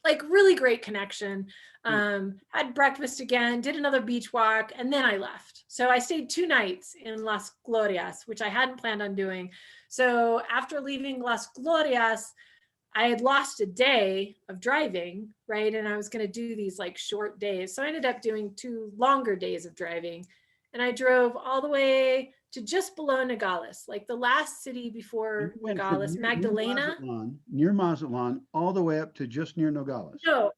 like really great connection. Had breakfast again, did another beach walk, and then I left. So I stayed 2 nights in Las Glorias, which I hadn't planned on doing. So after leaving Las Glorias, I had lost a day of driving, right? And I was going to do these like short days. So I ended up doing 2 longer days of driving. And I drove all the way to just below Nogales, like the last city before Nogales, Magdalena. Near Mazatlan, all the way up to just near Nogales. No,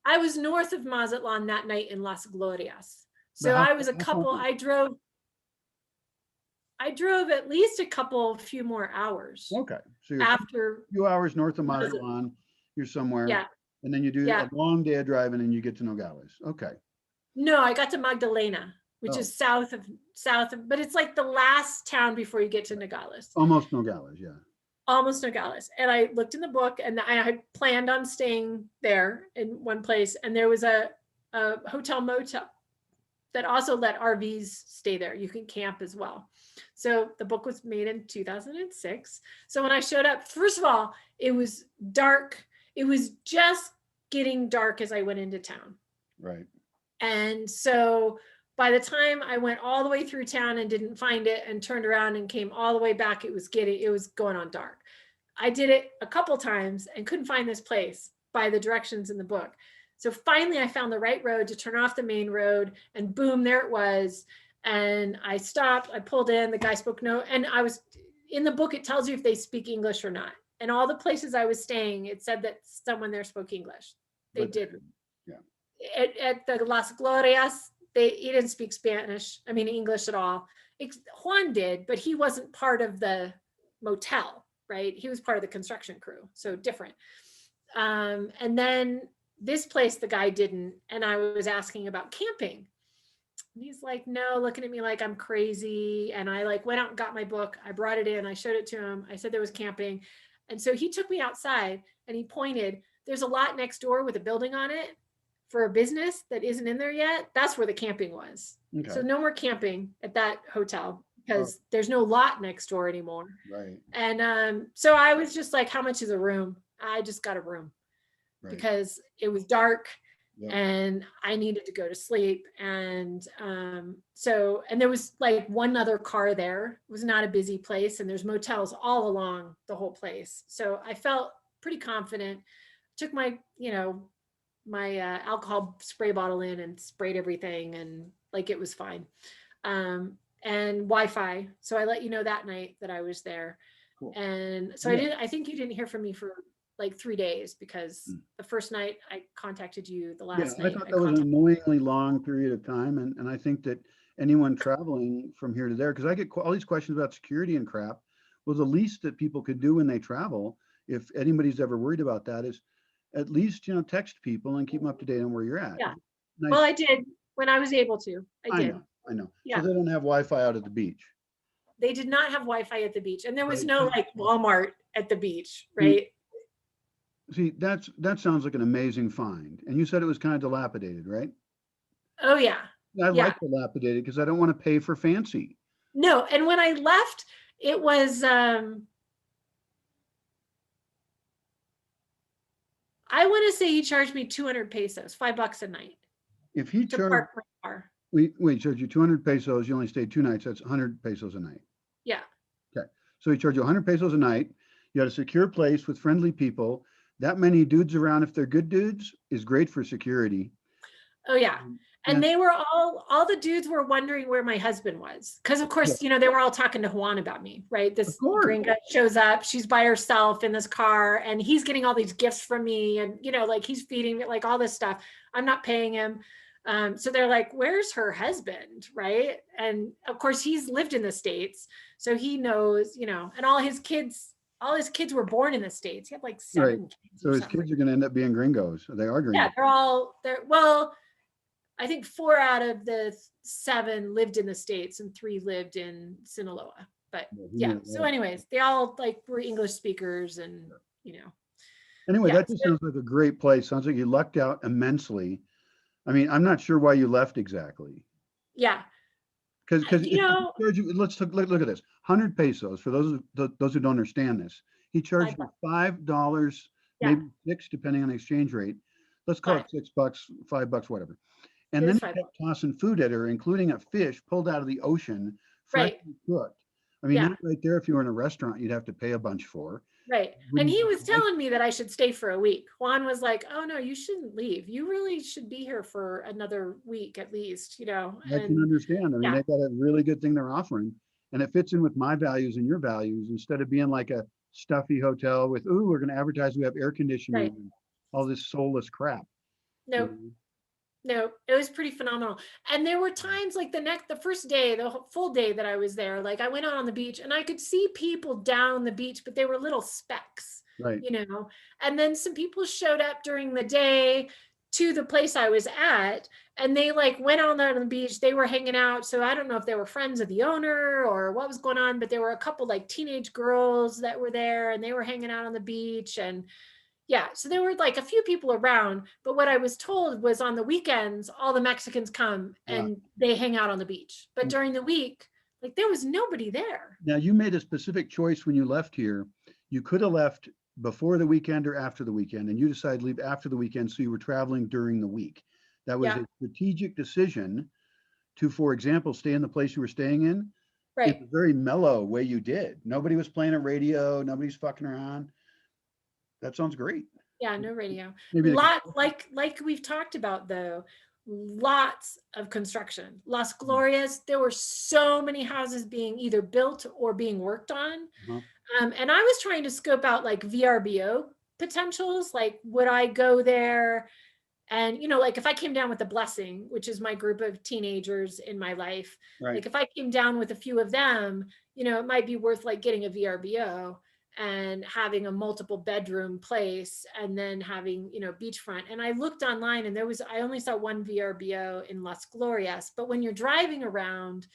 I was north of Mazatlan that night in Las Glorias. So I was I drove at least a few more hours. Okay. So you're after a few hours north of Mazatlan, you're somewhere. Yeah. And then you do a long day of driving and you get to Nogales. Okay. No, I got to Magdalena, which is south of, but it's like the last town before you get to Nogales. Almost Nogales, yeah. Almost Nogales. And I looked in the book, and I had planned on staying there in one place. And there was a hotel motel that also let RVs stay there. You can camp as well. So the book was made in 2006. So when I showed up, first of all, it was dark. It was just getting dark as I went into town. Right. And so by the time I went all the way through town and didn't find it and turned around and came all the way back, it was going on dark. I did it a couple times and couldn't find this place by the directions in the book. So finally I found the right road to turn off the main road, and boom, there it was. And I stopped, I pulled in, the guy spoke no, and I was in the book, it tells you if they speak English or not. And all the places I was staying, it said that someone there spoke English. They didn't. Yeah. At the Las Glorias, he didn't speak Spanish, I mean, English at all. Juan did, but he wasn't part of the motel, right? He was part of the construction crew, so different. And then this place, the guy didn't, and I was asking about camping. And he's like, no, looking at me like I'm crazy. And I like went out and got my book. I brought it in, I showed it to him. I said there was camping. And so he took me outside and he pointed, there's a lot next door with a building on it for a business that isn't in there yet. That's where the camping was. Okay. So no more camping at that hotel because there's no lot next door anymore. Right. And so I was just like, how much is a room? I just got a room because it was dark and I needed to go to sleep. And so, and there was like one other car there. It was not a busy place, and there's motels all along the whole place. So I felt pretty confident. Took my, my alcohol spray bottle in and sprayed everything, and like it was fine. And Wi-Fi. So I let you know that night that I was there. Cool. And so I think you didn't hear from me for like 3 days, because the first night I contacted you, the last night I thought that was an annoyingly long period of time. And I think that anyone traveling from here to there, because I get all these questions about security and crap. Well, the least that people could do when they travel, if anybody's ever worried about that, is at least, text people and keep them up to date on where you're at. Yeah. Nice. Well, I did when I was able to. I did. I know. Yeah. So they don't have Wi-Fi out at the beach. They did not have Wi-Fi at the beach, and there was no like Walmart at the beach, right? See, that sounds like an amazing find. And you said it was kind of dilapidated, right? Oh yeah. I like dilapidated because I don't want to pay for fancy. No, and when I left, it was I want to say he charged me 200 pesos, $5 a night. If he to park my car. Wait, charged you 200 pesos, you only stayed 2 nights, that's 100 pesos a night. Yeah. Okay. So he charged you 100 pesos a night. You had a secure place with friendly people. That many dudes around, if they're good dudes, is great for security. Oh yeah. And they were all the dudes were wondering where my husband was. Because of course, they were all talking to Juan about me, right? This gringa shows up, she's by herself in this car, and he's getting all these gifts from me, and like he's feeding me, like all this stuff. I'm not paying him. So they're like, where's her husband, right? And of course he's lived in the States, so he knows, and all his kids were born in the States. He had like 7 kids. So his kids are going to end up being gringos. They are gringos. Yeah, well, I think 4 out of the 7 lived in the States and 3 lived in Sinaloa. But so anyways, they all like were English speakers, and Anyway, that just sounds like a great place. Sounds like you lucked out immensely. I mean, I'm not sure why you left exactly. Yeah. Because let's look at this. 100 pesos, for those who don't understand this. He charged you $5, maybe $6, depending on the exchange rate. Let's call it $6, $5, whatever. And then he kept tossing food at her, including a fish pulled out of the ocean, freshly cooked. I mean, that right there, if you were in a restaurant, you'd have to pay a bunch for. Right. And he was telling me that I should stay for a week. Juan was like, oh no, you shouldn't leave. You really should be here for another week at least, I can understand. I mean, they got a really good thing they're offering, and it fits in with my values and your values, instead of being like a stuffy hotel with, ooh, we're going to advertise we have air conditioning and all this soulless crap. Nope. No, it was pretty phenomenal. And there were times like the first day, the full day that I was there, like I went out on the beach and I could see people down the beach, but they were little specks, right? And then some people showed up during the day to the place I was at, and they like went on there on the beach. They were hanging out. So I don't know if they were friends of the owner or what was going on, but there were a couple like teenage girls that were there, and they were hanging out on the beach. And Yeah, so there were like a few people around, but what I was told was on the weekends, all the Mexicans come Uh, and they hang out on the beach. But mm. during the week, like there was nobody there. Now, you made a specific choice when you left here. You could have left before the weekend or after the weekend, and you decided to leave after the weekend, so you were traveling during the week. That was Yeah, a strategic decision to, for example, stay in the place you were staying in right. a very mellow way you did. Nobody was playing a radio, nobody's fucking around. That sounds great. Yeah, no radio. Maybe the Lot like we've talked about though, lots of construction. Las Mhm. Glorias, there were so many houses being either built or being worked on. Uh-huh. And I was trying to scope out like VRBO potentials. Like, would I go there? And, like if I came down with a blessing, which is my group of teenagers in my life, Right. like if I came down with a few of them, it might be worth like getting a VRBO and having a multiple bedroom place and then having, beachfront. And I looked online and I only saw one VRBO in Las Glorias, but when you're driving around,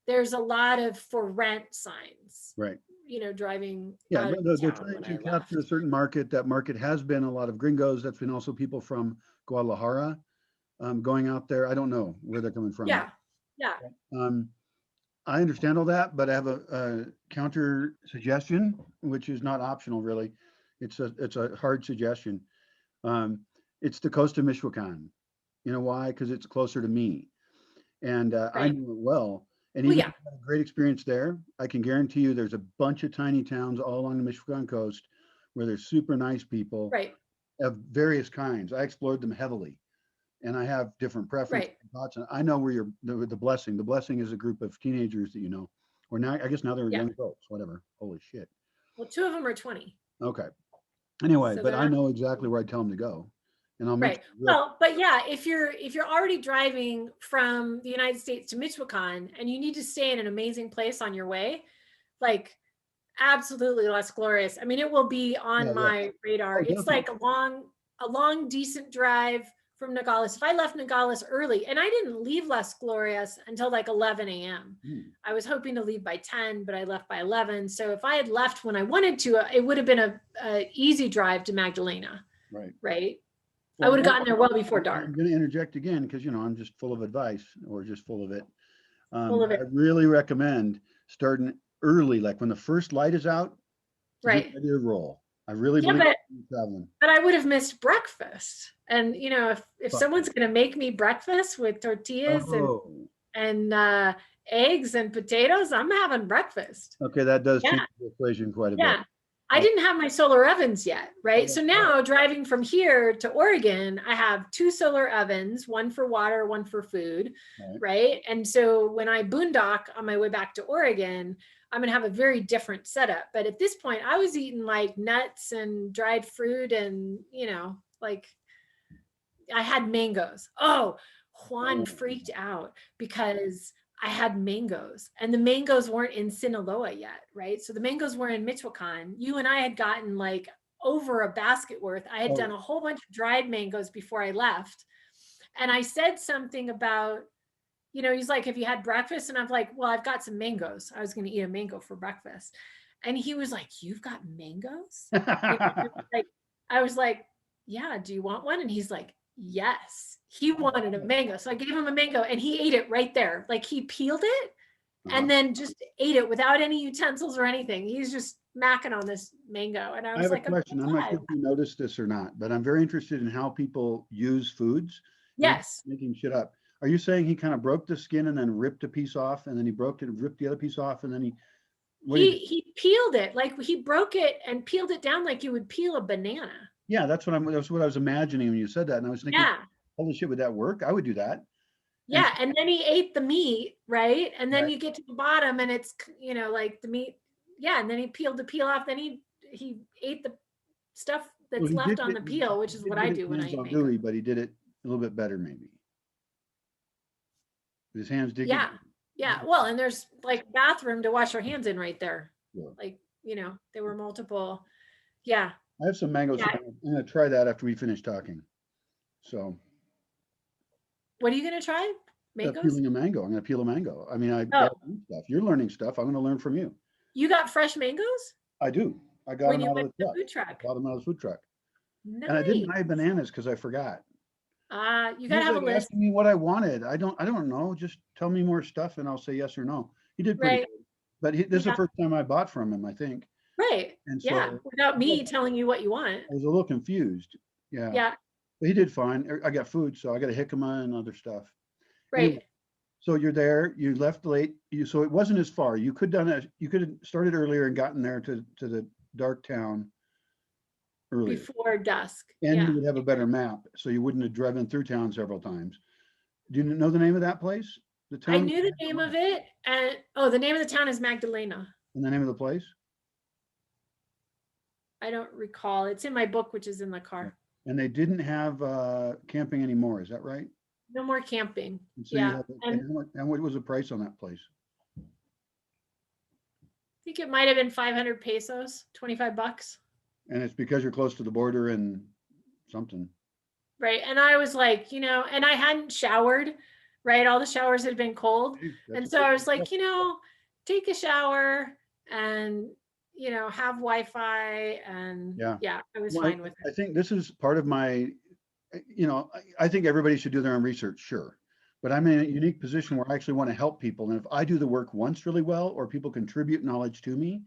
there's a lot of for rent signs, Right. driving Yeah, out no, of they're town trying when to I capture a left. certain market. That market has been a lot of gringos. That's been also people from Guadalajara going out there. I don't know where they're coming from. Yeah. Yeah. Um, I understand all that, but I have a counter suggestion, which is not optional really. It's a hard suggestion. Um, it's the coast of Michoacan. You know why? Because it's closer to me, and I Right. knew it well. And Well, even yeah. if I had a great experience there, I can guarantee you there's a bunch of tiny towns all along the Michoacan coast where there's super nice people Right. of various kinds. I explored them heavily, and I have different preferences Right. and thoughts. And I know where the blessing. The blessing is a group of teenagers that you know, or now I guess now they're Yeah. young adults. Whatever. Holy shit. Well, two of them are 20. Okay. Anyway, So but they're I not know exactly where I tell them to go, and I'll make right. sure real. Well, but yeah, if you're already driving from the United States to Michoacan and you need to stay in an amazing place on your way, like absolutely Las Glorias. I mean, it will be Yeah, on yeah. my radar. Oh, It's definitely. like a long, decent drive from Nogales. If I left Nogales early, and I didn't leave Las Glorias until like 11 a.m. Hmm, I was hoping to leave by 10, but I left by 11. So if I had left when I wanted to, it would have been a easy drive to Magdalena, right. right? I Well, would have gotten there well before dark. I'm going to interject again because I'm just full of advice or just full of it. Full of I it. really recommend starting early, like when the first light is out, to get Right. ready to roll. I really Yeah, believe but in traveling. I would have missed breakfast. And if Fuck. someone's gonna make me breakfast with tortillas and Oh, eggs and potatoes, I'm having breakfast. okay. That does Yeah, change the equation quite a bit. yeah. I Oh, didn't have my solar ovens yet, right? oh, So oh, now driving from here to Oregon, I have two solar ovens, one for water, one for food, right. right? And so when I boondock on my way back to Oregon, I'm gonna have a very different setup. But at this point, I was eating like nuts and dried fruit and like I had mangoes. Oh, Juan Oh, freaked out because I had mangoes and the mangoes weren't in Sinaloa yet, right? So the mangoes were in Michoacan. You and I had gotten like over a basket worth. I had oh, done a whole bunch of dried mangoes before I left. And I said something about, he's like, have you had breakfast? And I'm like, well, I've got some mangoes. I was going to eat a mango for breakfast. And he was like, you've got mangoes? Like, I was like, yeah, do you want one? And he's like, yes. He wanted a mango. So I gave him a mango and he ate it right there. Like he peeled it uh-huh. and then just ate it without any utensils or anything. He's just macking on this mango. And I I was have a like, I'm question. I'm not sure alive. if you noticed this or not, but I'm very interested in how people use foods, not Yes. making shit up. Are you saying he kind of broke the skin and then ripped a piece off, and then he broke it, ripped the other piece off, and then what did He peeled it, like he broke it and peeled it down like you would peel a banana. yeah, that's what I was imagining when you said that. And I was thinking, Yeah. holy shit, would that work? I would do that. And Yeah. And then he ate the meat, right? And then right. you get to the bottom and it's, like the meat. Yeah. And then he peeled the peel off. Then he ate the stuff Well, that's left on the peel, which he is what did I get his do when I hands eat on mango. gooey, but he did it a little bit better, maybe. His hands did get Yeah. Yeah. Well, and there's like bathroom to wash your hands in right there. yeah. Like, there were multiple. Yeah. I have some mangoes. Yeah. I'm gonna try that after we finish talking. So What are you going to try? Mangoes? peeling a mango. I'm gonna peel a mango. I mean, I Oh, learn stuff. You're learning stuff. I'm gonna learn from you. you got fresh mangoes I do. I got when them you out went of to the the truck. food truck? Bought them out of the food truck. And I didn't buy Nice. bananas because I forgot. You He gotta was have a like list, asking me what I wanted. I don't know. Just tell me more stuff and I'll say yes or no. He did pretty right? good. But this is the Yeah, first time I bought from him, I think. right. And Yeah, so without I was me telling you what you want. I was a little confused. Yeah. Yeah, But he did fine. I got food, so I got a jicama and other stuff. Anyway, right. so you're there, you left late, so it wasn't as far. You could have started earlier and gotten there to the dark town earlier. Before dusk. And you Yeah. would have a better map, so you wouldn't have driven through town several times. Do you know the name of that place? The I town knew the name of it, and oh, the name of the town is Magdalena. and the name of the place? I don't recall. It's in my book, which is in the Yeah. car. And they didn't have camping anymore, is that right? No more camping. And so you Yeah. had, And and what was the price on that place? I think it might have been 500 pesos, 25 bucks. And it's because you're close to the border and something. Right. And I was like, and I hadn't showered, right? All the showers had been cold. Hey, that's And a so I great was like, idea. take a shower and, have Wi-Fi. And Yeah. yeah, I was Well, fine with I it. think this is part of my, I think everybody should do their own research, sure. But I'm in a unique position where I actually want to help people. And if I do the work once really well, or people contribute knowledge to me,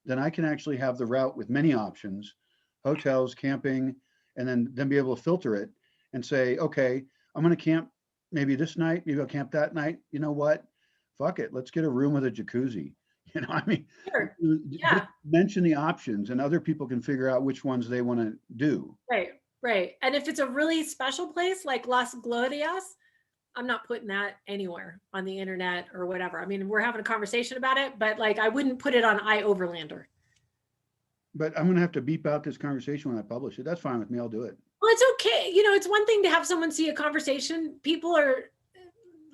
then I can actually have the route with many options, hotels, camping, and then be able to filter it and say, okay, I'm going to camp maybe this night, maybe I'll camp that night. You know what? Fuck it. Let's get a room with a jacuzzi. I mean, Sure. just Yeah. mention the options and other people can figure out which ones they want to do. Right. Right. And if it's a really special place like Las Glorias, I'm not putting that anywhere on the internet or whatever. I mean, we're having a conversation about it, but like I wouldn't put it on iOverlander. But I'm going to have to beep out this conversation when I publish it. That's fine with me. I'll do it. Well, it's okay. It's one thing to have someone see a conversation. People are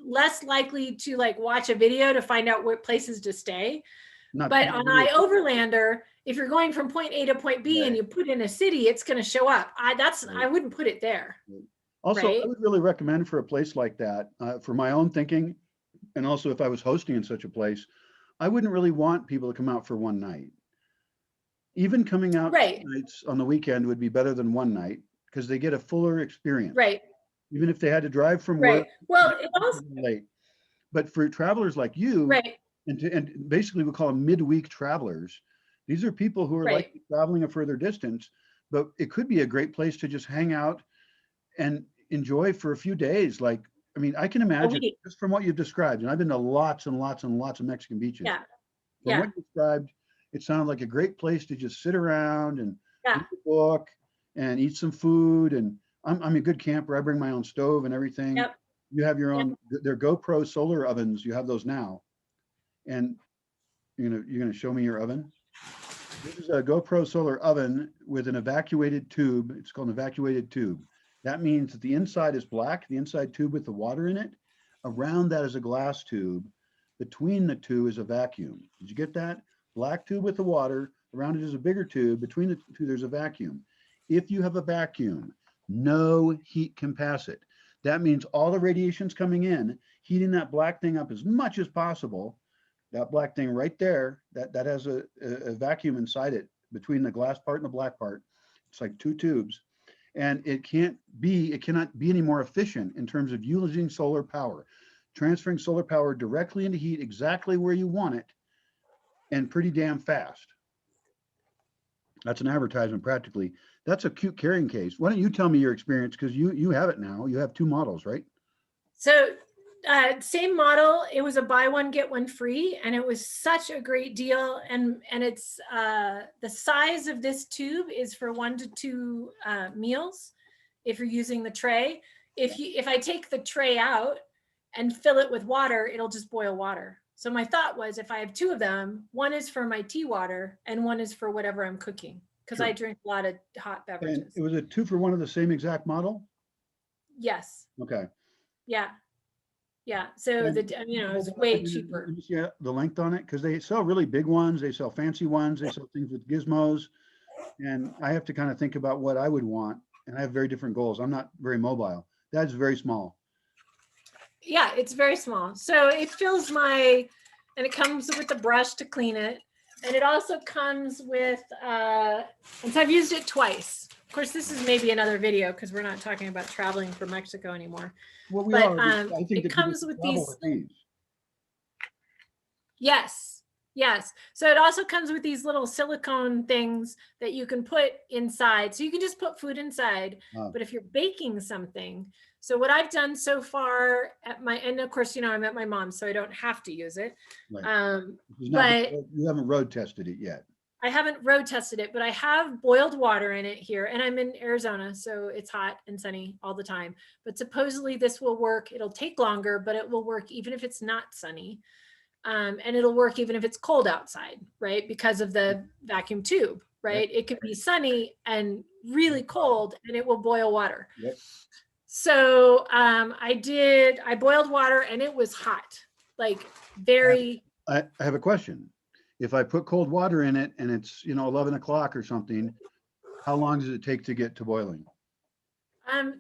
less likely to like watch a video to find out what places to stay. Not But on video. iOverlander, if you're going from point A to point B and Right. you put in a city, it's going to show up. I Right. wouldn't put it there. Also, Right. I would really recommend for a place like that, for my own thinking, and also if I was hosting in such a place, I wouldn't really want people to come out for one night. Even coming out Right. nights on the weekend would be better than one night because they get a fuller experience. Right. Even if they had to drive from Right. work Well, it also, late. But for travelers like you, right. and basically we call them midweek travelers, these are people who are Right. like traveling a further distance, but it could be a great place to just hang out and enjoy for a few days. Like, I mean, I can imagine week. just from what you've described, and I've been to lots and lots and lots of Mexican beaches. Yeah. From Yeah. what you described, it sounded like a great place to just sit around and Yeah. read a book and eat some food. And I'm a good camper. I bring my own stove and everything. Yep. You have your Yep. own, they're GoPro solar ovens. You have those now. And you're gonna show me your oven. This is a GoPro solar oven with an evacuated tube. It's called an evacuated tube. That means that the inside is black, the inside tube with the water in it. Around that is a glass tube. Between the two is a vacuum. Did you get that? Black tube with the water. Around it is a bigger tube. Between the two, there's a vacuum. If you have a vacuum, no heat can pass it. That means all the radiation's coming in, heating that black thing up as much as possible. That black thing right there, that has a vacuum inside it between the glass part and the black part. It's like two tubes. And it cannot be any more efficient in terms of using solar power, transferring solar power directly into heat exactly where you want it and pretty damn fast. That's an advertisement practically. That's a cute carrying case. Why don't you tell me your experience? Because you have it now. You have two models, right? So same model. It was a buy one, get one free. And it was such a great deal. And it's the size of this tube is for 1 to 2 meals. If you're using the tray, if I take the tray out and fill it with water, it'll just boil water. So my thought was if I have 2 of them, one is for my tea water and one is for whatever I'm cooking. Because I drink a lot of hot And beverages. it was a 2-for-1 of the same exact model? Yes. Okay. Yeah. Yeah. So And it was way cheaper. Let me see the length on it, because they sell really big ones, they sell fancy ones, they sell things with gizmos. And I have to kind of think about what I would want. And I have very different goals. I'm not very mobile. That's very small. Yeah, it's very small. So it fills and it comes with a brush to clean it. And it also comes with, and so I've used it twice. Of course, this is maybe another video because we're not talking about traveling for Mexico anymore. Well, we But are. I think it that people comes should with travel these. with these. Yes, yes. So it also comes with these little silicone things that you can put inside. So you can just put food inside, Oh. but if you're baking something, so what I've done so far at my, and of course, you know, I'm at my mom's, so I don't have to use it. Right. But You haven't road tested it yet. I haven't road tested it, but I have boiled water in it here, and I'm in Arizona, so it's hot and sunny all the time. But supposedly this will work. It'll take longer, but it will work even if it's not sunny. And it'll work even if it's cold outside, right? Because of the vacuum tube, right? Yep. It could be sunny and really cold and it will boil water. Yep. So I boiled water and it was hot, like very. I have a question. If I put cold water in it and it's, 11 o'clock or something, how long does it take to get to boiling?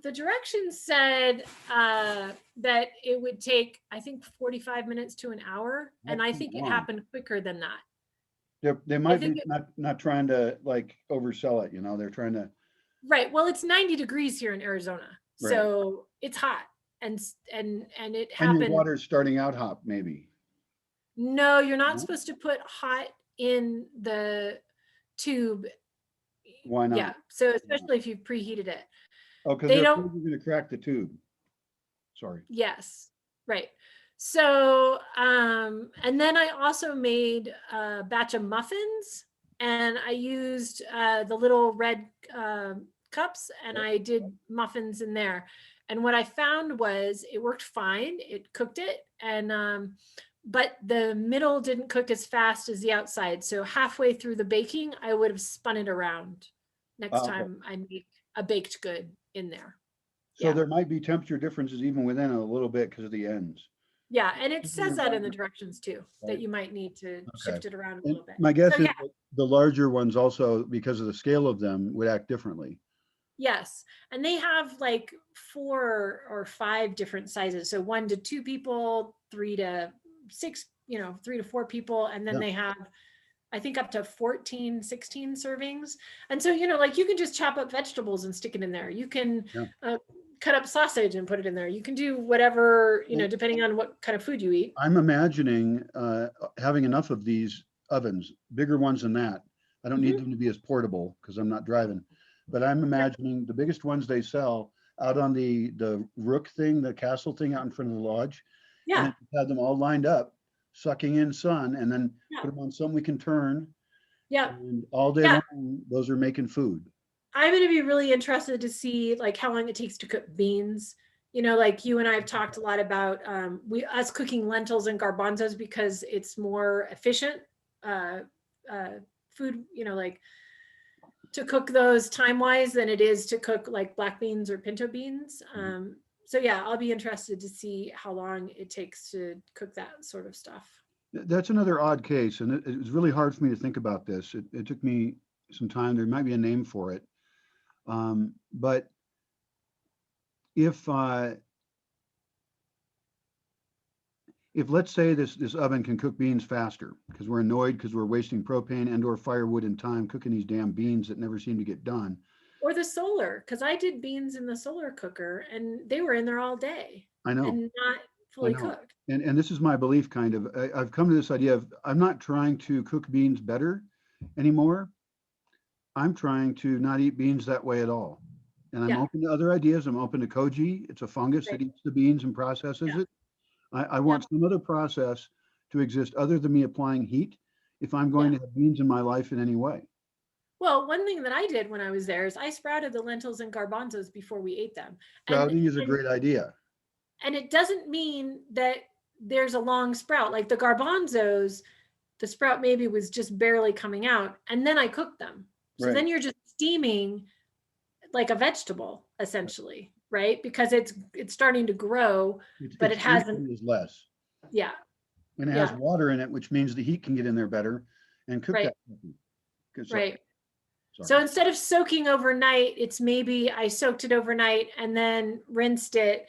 The directions said that it would take, I think, 45 minutes to an hour. And I think it happened quicker than that. They might be not trying to like oversell it, they're trying to. Right. Well, it's 90 degrees here in Arizona. Right. So it's hot. And it happened. And your water's starting out hot, maybe. No, you're not supposed to put hot in the tube. Why not? Yeah. So especially if you've preheated it. Oh, because they're going to crack the tube. Sorry. Yes. Right. So, and then I also made a batch of muffins and I used the little red cups and I did muffins in there. And what I found was it worked fine. It cooked it. And, but the middle didn't cook as fast as the outside. So halfway through the baking, I would have spun it around next time I make a baked good in there. So there might be temperature differences even within a little bit because of the ends. Yeah, and it says that in the directions too, that you might need to shift it around a little bit. My guess is that the larger ones also, because of the scale of them, would act differently. Yes, and they have like 4 or 5 different sizes. So 1 to 2 people, 3 to 6, 3 to 4 people, and then they have, I think, up to 14, 16 servings. And so, like you can just chop up vegetables and stick it in there. You can cut up sausage and put it in there. You can do whatever, depending on what kind of food you eat. I'm imagining having enough of these ovens, bigger ones than that. I don't need them to be as portable because I'm not driving, but I'm imagining the biggest ones they sell out on the rook thing, the castle thing out in front of the lodge. Yeah. And have them all lined up, sucking in sun, and then put them on something we can turn. Yeah. And all day long, those are making food. I'm going to be really interested to see like how long it takes to cook beans. Like you and I have talked a lot about us cooking lentils and garbanzos because it's more efficient food, like to cook those time-wise than it is to cook like black beans or pinto beans. So yeah, I'll be interested to see how long it takes to cook that sort of stuff. That's another odd case, and it was really hard for me to think about this. It took me some time. There might be a name for it. But if let's say this oven can cook beans faster because we're annoyed because we're wasting propane and or firewood and time cooking these damn beans that never seem to get done. Or the solar, because I did beans in the solar cooker and they were in there all day. I know. And not fully cooked. And this is my belief, kind of. I've come to this idea of I'm not trying to cook beans better anymore. I'm trying to not eat beans that way at all. And I'm open to other ideas. I'm open to koji. It's a fungus that eats the beans and processes it. I want some other process to exist other than me applying heat if I'm going to have beans in my life in any way. Well, one thing that I did when I was there is I sprouted the lentils and garbanzos before we ate them. Sprouting is a great idea. And it doesn't mean that there's a long sprout. Like the garbanzos, the sprout maybe was just barely coming out, and then I cooked them. So then you're just steaming like a vegetable, essentially, right? Because it's starting to grow, but it hasn't. Is less. Yeah. And it has water in it, which means the heat can get in there better and cook that. Right. So instead of soaking overnight, it's maybe I soaked it overnight and then rinsed it,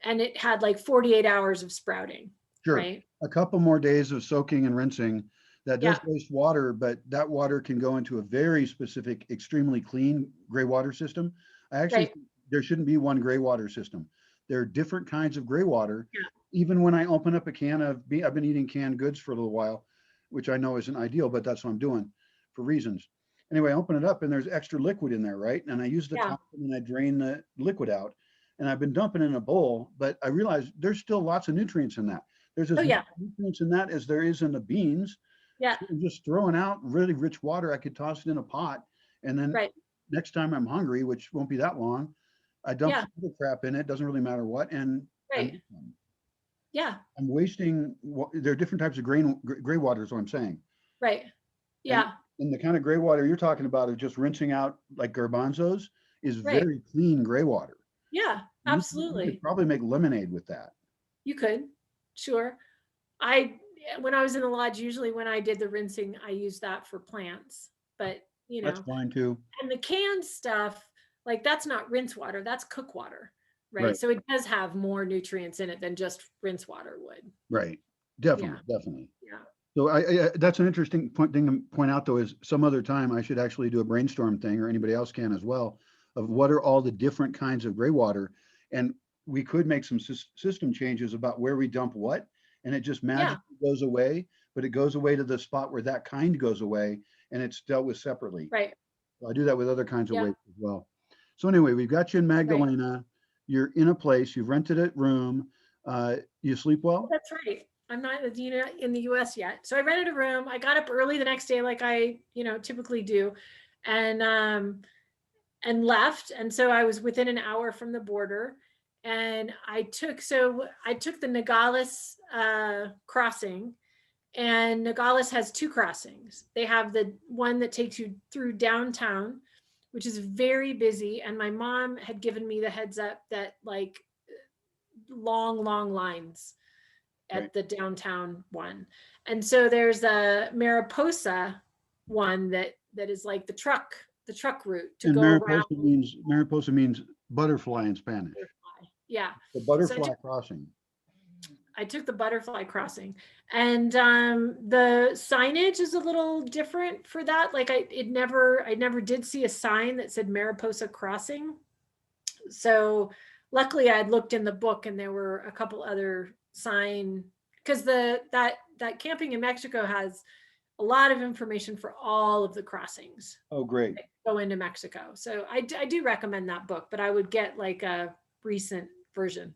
and it had like 48 hours of sprouting. Sure. Right. A couple more days of soaking and rinsing that does waste water, but that water can go into a very specific, extremely clean gray water system. I actually Right. think there shouldn't be one gray water system. There are different kinds of gray water. Yeah. Even when I open up a can of, I've been eating canned goods for a little while, which I know isn't ideal, but that's what I'm doing for reasons. Anyway, I open it up and there's extra liquid in there, right? And I use the Yeah. top and I drain the liquid out. And I've been dumping in a bowl, but I realized there's still lots of nutrients in that. There's as Oh much yeah. nutrients in that as there is in the beans. Yeah. So I'm just throwing out really rich water. I could toss it in a pot, and then Right. next time I'm hungry, which won't be that long, I dump Yeah. some other crap in it. Doesn't really matter what, and Right. Yeah. I'm wasting. There are different types of gray water. Is what I'm saying. Right. And Yeah. the kind of gray water you're talking about is just rinsing out like garbanzos is Right. very clean gray water. Yeah. You could Absolutely. probably make lemonade with that. You could. Sure. I when I was in the lodge, usually when I did the rinsing, I used that for plants. But That's fine too. and the canned stuff, like that's not rinse water, that's cook water, right? Right. So it does have more nutrients in it than just rinse water would. Right. Yeah. Definitely. Yeah. So that's an interesting thing to point out, though, is some other time I should actually do a brainstorm thing, or anybody else can as well, of what are all the different kinds of gray water. And we could make some system changes about where we dump what, and it just magically goes away, but it goes away to the spot where that kind goes away, and it's dealt with separately. Right. So I do that with other kinds of Yeah. waste as well. So anyway, we've got you in Right. Magdalena. You're in a place, you've rented a room. You sleep well? That's right. I'm not in the US yet. So I rented a room. I got up early the next day like I, typically do, and left. And so I was within an hour from the border. And I took the Nogales crossing, and Nogales has two crossings. They have the one that takes you through downtown, which is very busy. And my mom had given me the heads up that like long lines at the downtown one. And so there's a Mariposa one that is like the truck route to And go around. Mariposa means butterfly in Spanish. Yeah. The butterfly crossing. I took the butterfly crossing, and the signage is a little different for that. Like I never did see a sign that said Mariposa Crossing. So luckily I had looked in the book and there were a couple other sign, because that camping in Mexico has a lot of information for all of the crossings. Oh, great. That go into Mexico. So I do recommend that book, but I would get like a recent version.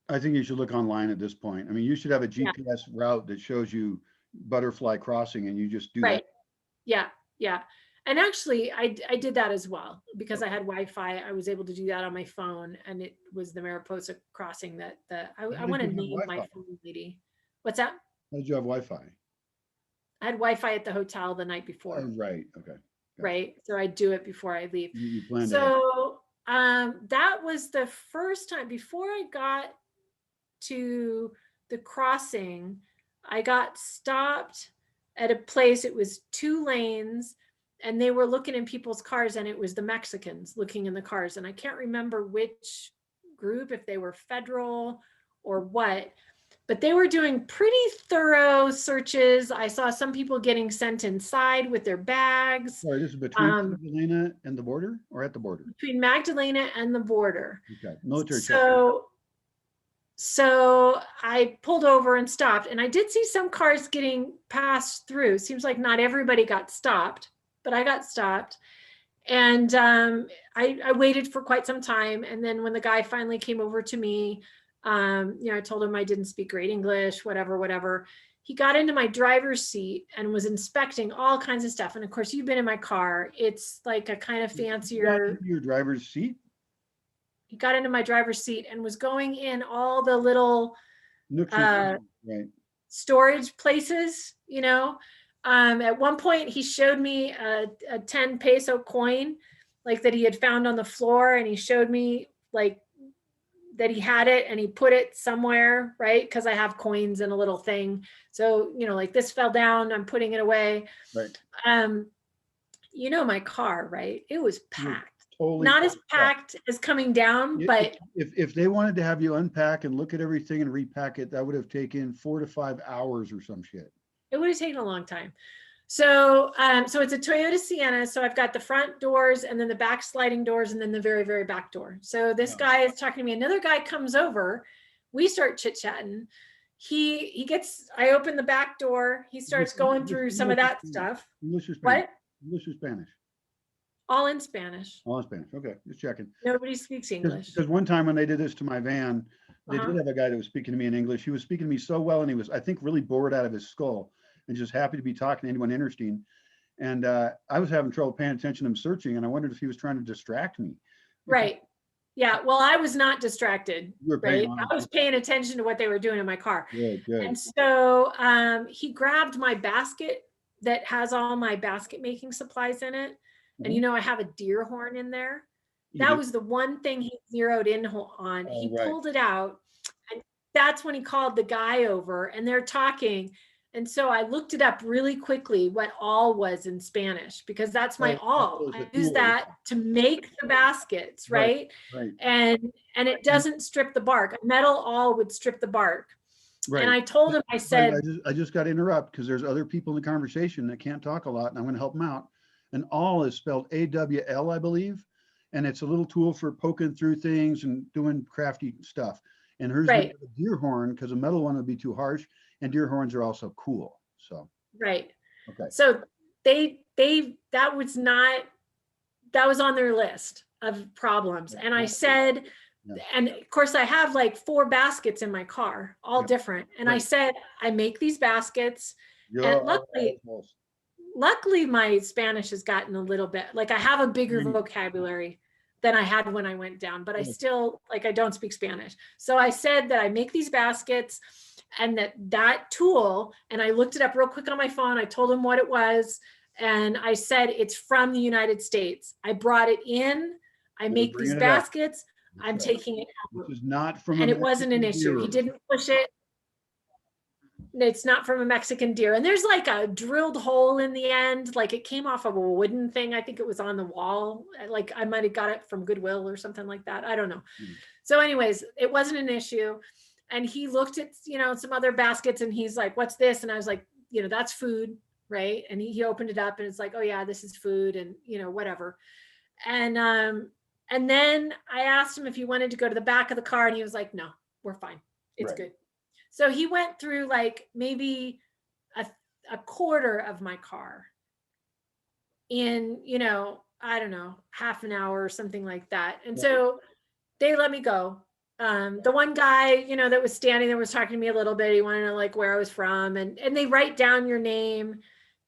I think you should look online at this point. I mean, you should have a GPS route that shows you butterfly crossing, and you just do that. Yeah. And actually, I did that as well because I had Wi-Fi. I was able to do that on my phone, and it was the Mariposa crossing that I want to name my phone lady. What's that? How did you have Wi-Fi? I had Wi-Fi at the hotel the night before. Oh, right. Okay. Right. So I do it before I leave. You planned So that was the first time before I got to the crossing. I got stopped at a place. It was 2 lanes, and they were looking in people's cars, and it was the Mexicans looking in the cars. And I can't remember which group, if they were federal or what, but they were doing pretty thorough searches. I saw some people getting sent inside with their bags. Sorry, this is between Magdalena and the border, or at the border? Between Magdalena and the border. Okay, military check. So I pulled over and stopped, and I did see some cars getting passed through. Seems like not everybody got stopped, but I got stopped. And I waited for quite some time. And then when the guy finally came over to me, I told him I didn't speak great English, whatever. He got into my driver's seat and was inspecting all kinds of stuff. And of course, you've been in my car. It's like a kind of fancier. Your driver's seat? He got into my driver's seat and was going in all the little storage places, At one point, he showed me a 10 peso coin, like that he had found on the floor, and he showed me like that he had it and he put it somewhere, right? Because I have coins in a little thing. So, like this fell down, I'm putting it away. Right. My car, right? It was packed. Totally not as packed as coming down, but if they wanted to have you unpack and look at everything and repack it, that would have taken 4 to 5 hours or some shit. It would have taken a long time. So, so it's a Toyota Sienna. So I've got the front doors and then the back sliding doors and then the very, very back door. So this guy is talking to me. Another guy comes over. We start chit chatting. He gets, I open the back door. He starts going through some of that stuff. English or Spanish? What? English or Spanish? All in Spanish. All in Spanish. Okay, just checking. Nobody speaks English. Because one time when they did this to my van, they did have a guy that was speaking to me in English. He was speaking to me so well, and he was, I think, really bored out of his skull and just happy to be talking to anyone interesting. And I was having trouble paying attention to him searching, and I wondered if he was trying to distract me. Right. Yeah. Well, I was not distracted. You were Right. paying I was paying attention to what they were doing in my car. Good, good. And so he grabbed my basket that has all my basket making supplies in it. And you know, I have a deer horn in there. That was the one thing he zeroed in on. He pulled it out, and that's when he called the guy over, and they're talking. And so I looked it up really quickly what all was in Spanish, because that's my all. I use that to make the baskets, right? Right. And it doesn't strip the bark. A metal awl would strip the bark. Right. And I told him, I said, I just got to interrupt because there's other people in the conversation that can't talk a lot, and I'm going to help them out. And awl is spelled A-W-L, I believe. And it's a little tool for poking through things and doing crafty stuff. And hers is a deer horn, because a metal one would be too harsh, and deer horns are also cool. So right. Okay. So that was on their list of problems. And I said, and of course I have like 4 baskets in my car, all different. And I said, I make these baskets. And luckily my Spanish has gotten a little bit, like I have a bigger vocabulary than I had when I went down, but I still, like, I don't speak Spanish. So I said that I make these baskets, and that tool, and I looked it up real quick on my phone. I told him what it was. And I said, it's from the United States. I brought it in. I make these baskets. I'm taking it out. Which is not from, and it wasn't an issue. He didn't push it. It's not from a Mexican deer. And there's like a drilled hole in the end. Like it came off of a wooden thing. I think it was on the wall. Like I might've got it from Goodwill or something like that. I don't know. So anyways, it wasn't an issue. And he looked at, some other baskets, and he's like, what's this? And I was like, that's food. Right. And he opened it up, and it's like, oh yeah, this is food, and whatever. And then I asked him if he wanted to go to the back of the car, and he was like, no, we're fine. It's good. So he went through like maybe a quarter of my car in, I don't know, half an hour or something like that. And so they let me go. The one guy, that was standing there was talking to me a little bit. He wanted to know like where I was from, and they write down your name.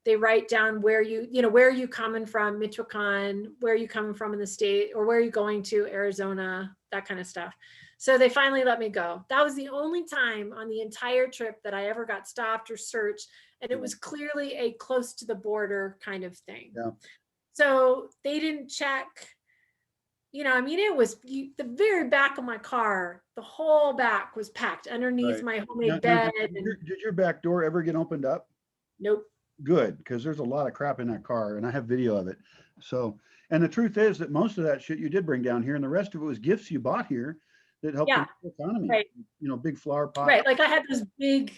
They write down where where are you coming from, Michoacan, where are you coming from in the state, or where are you going to, Arizona, that kind of stuff. So they finally let me go. That was the only time on the entire trip that I ever got stopped or searched. And it was clearly a close to the border kind of thing. Yeah. So they didn't check, it was the very back of my car, the whole back was packed underneath my homemade bed. Did your back door ever get opened up? Nope. Good, because there's a lot of crap in that car, and I have video of it. So, and the truth is that most of that shit you did bring down here, and the rest of it was gifts you bought here that helped the economy. Right. Big flower pots. Right, like I had those big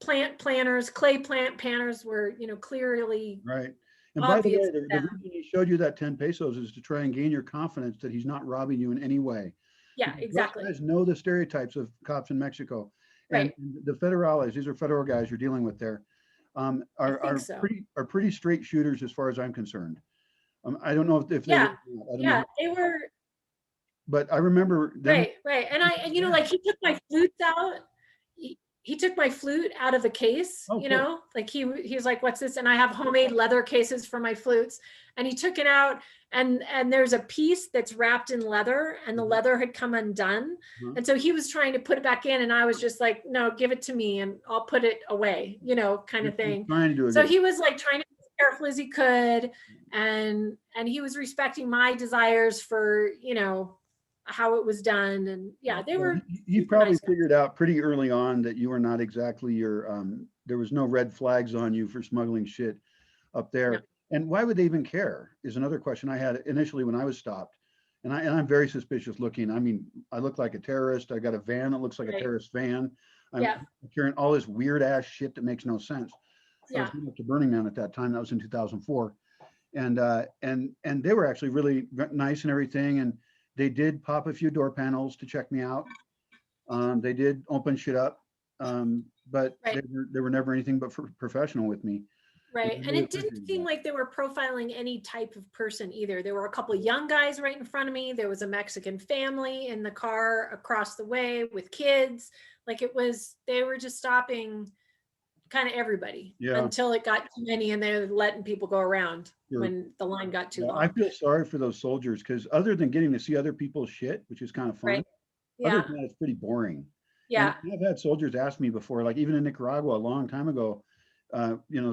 plant planters, clay plant planters were, clearly right. And by the way, the reason he showed you that 10 pesos is to try and gain your confidence that he's not robbing you in any way. Yeah, exactly. Those guys know the stereotypes of cops in Mexico. And the federales, these are federal guys you're dealing with there, are pretty straight shooters as far as I'm concerned. I don't know if they they were. But I remember them. Right. And like he took my flutes out. He took my flute out of the case, cool. Like he was like, what's this? And I have homemade leather cases for my flutes. And he took it out, and there's a piece that's wrapped in leather, and the leather had come undone. And so he was trying to put it back in, and I was just like, no, give it to me and I'll put it away, kind of thing. So he was like trying to be as careful as he could. And he was respecting my desires for, how it was done. And they were. He probably figured out pretty early on that you were not exactly your, there was no red flags on you for smuggling shit up there. No. And why would they even care is another question I had initially when I was stopped. And I'm very suspicious looking. I mean, I look like a terrorist. I got a van that looks like a terrorist van. I'm Yeah. carrying all this weird ass shit that makes no sense. I was Yeah. going up to Burning Man at that time. That was in 2004, and they were actually really nice and everything. And they did pop a few door panels to check me out. They did open shit up, but Right. they were never anything but professional with me. And I Right. And really it didn't appreciated seem that. like they were profiling any type of person either. There were a couple of young guys right in front of me. There was a Mexican family in the car across the way with kids. Like it was, they were just stopping kind of everybody Yeah, until it got too many and they're letting people go around sure. when the line got too Yeah, I long. feel sorry for those soldiers because other than getting to see other people's shit, which is kind of fun, Right. other Yeah. than that, it's pretty boring. And Yeah. I've had soldiers ask me before, like even in Nicaragua a long time ago,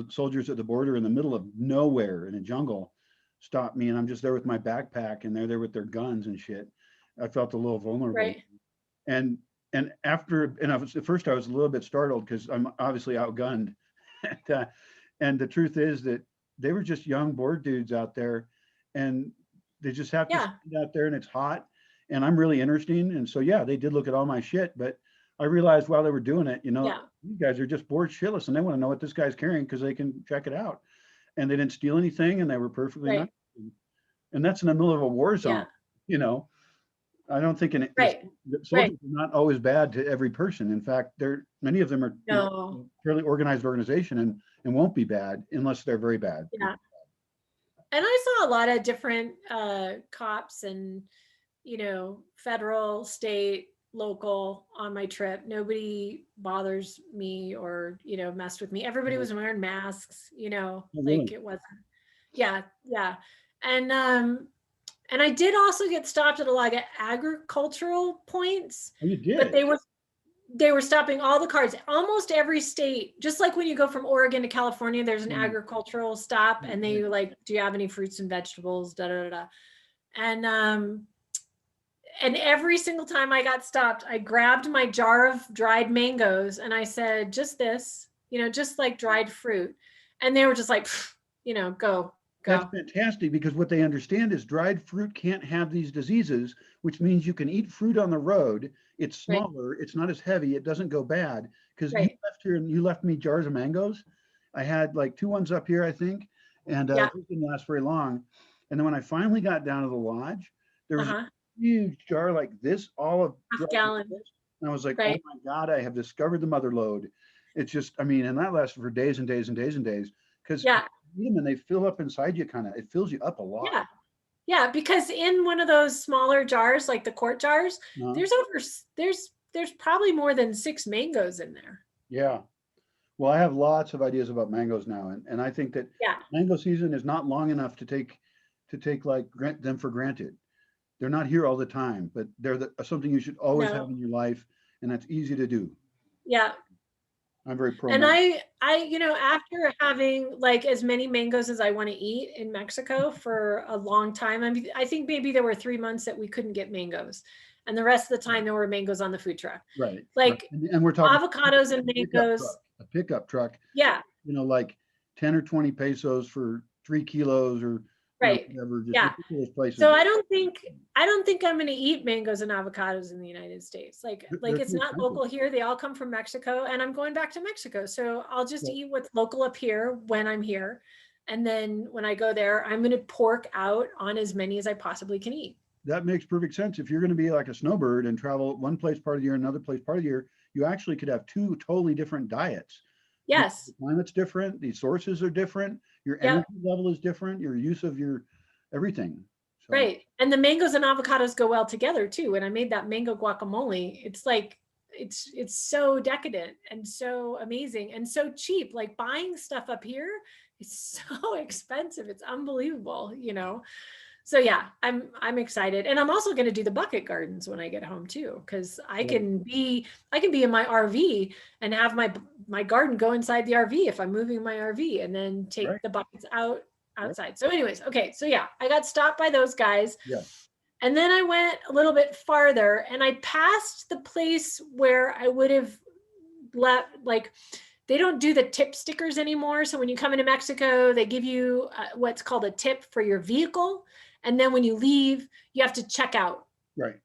soldiers at the border in the middle of nowhere in a jungle stop me, and I'm just there with my backpack, and they're there with their guns and shit. I felt a little vulnerable, Right. and at first I was a little bit startled because I'm obviously outgunned, and the truth is that they were just young bored dudes out there, and they just have to Yeah. stand out there, and it's hot, and I'm really interesting, and so yeah, they did look at all my shit, but I realized while they were doing it, Yeah. these guys are just bored shitless, and they want to know what this guy's carrying because they can check it out, and they didn't steal anything, and they were perfectly nice, Right. and that's in the middle of a war zone, Yeah. you know. I don't think Right. the Right. soldiers are not always bad to every person. In fact, many of them are No. fairly organized organization and won't be bad unless they're very bad. Yeah. And I saw a lot of different cops and, federal, state, local on my trip. Nobody bothers me or, messed with me. Everybody was wearing masks, Oh, like really? it wasn't. Yeah. Yeah. And I did also get stopped at a lot of agricultural points, Oh, you but did? they were stopping all the cars, almost every state, just like when you go from Oregon to California, there's an Mm, agricultural stop and right. they like, do you have any fruits and vegetables? Da da da. Da. And every single time I got stopped, I grabbed my jar of dried mangoes and I said, just this, just like dried fruit. And they were just like, go, That's go. fantastic because what they understand is dried fruit can't have these diseases, which means you can eat fruit on the road. It's Right, smaller, it's not as heavy, it doesn't go bad. Because you right. left here and you left me jars of mangoes. I had like two ones up here, I think, and Yeah. those didn't last very long. And then when I finally got down to the lodge, there was a Uh-huh. huge jar like this, all of Half dried gallon. mangoes. And I was like, oh Right. my God, I have discovered the mother lode. It's just, I mean, and that lasted for days and days and days and days because Yeah. eat them and they fill up inside you kind of. It fills you up a lot. Yeah. Yeah. Because in one of those smaller jars, like the quart jars, Uh, there's over, there's probably more than 6 mangoes in there. yeah. Well, I have lots of ideas about mangoes now, and I think that Yeah. mango season is not long enough to take like them for granted. They're not here all the time, but something you should always have No. in your life, and that's easy to do. Yeah. I'm very pro And mango. after having like as many mangoes as I want to eat in Mexico for a long time, I mean, I think maybe there were 3 months that we couldn't get mangoes. And the rest of the time there were mangoes on the food truck. Right, right. Like And we're talking avocados and pickup mangoes. truck, a pickup truck, Yeah. like 10 or 20 pesos for 3 kilos or Right. whatever, just Yeah. ridiculous prices. So I don't think I'm going to eat mangoes and avocados in the United States. Like They're it's too not expensive. local here. They all come from Mexico and I'm going back to Mexico. So I'll just Yeah. eat what's local up here when I'm here. And then when I go there, I'm going to pork out on as many as I possibly can eat. That makes perfect sense. If you're going to be like a snowbird and travel one place part of the year, another place part of the year, you actually could have two totally different diets. Because the Yes. climate's different, the sources are different, your energy Yep. level is different, your use of your everything. So Right. And the mangoes and avocados go well together too. When I made that mango guacamole, it's like it's so decadent and so amazing and so cheap. Like buying stuff up here is so expensive. It's unbelievable. So yeah, I'm excited. And I'm also going to do the bucket gardens when I get home too cuz I can be in my RV and have my garden go inside the RV if I'm moving my RV and then right, take the buckets out right, outside. So anyways, okay. So yeah, I got stopped by those guys. yeah, And then I went a little bit farther and I passed the place where I would have left, like, they don't do the tip stickers anymore. So when you come into Mexico, they give you what's called a tip for your vehicle. And then when you leave, you have to check out. right.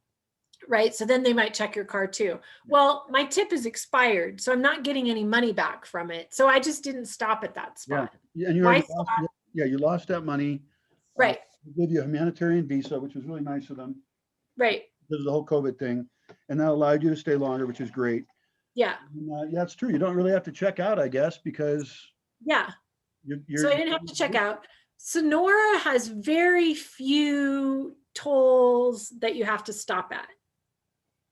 right? So then they might check your car too. Well, my tip is expired, so I'm not getting any money back from it. So I just didn't stop at that Yeah. spot. Yeah, and you Why already stop? lost, yeah, you lost that money. Right, They gave you a humanitarian visa, which was really nice of them right. because of the whole COVID thing. And that allowed you to stay longer, which is great. Yeah, And, yeah, it's true. You don't really have to check out, I guess, because yeah. So I you're didn't have to check out. Sonora has very few tolls that you have to stop at,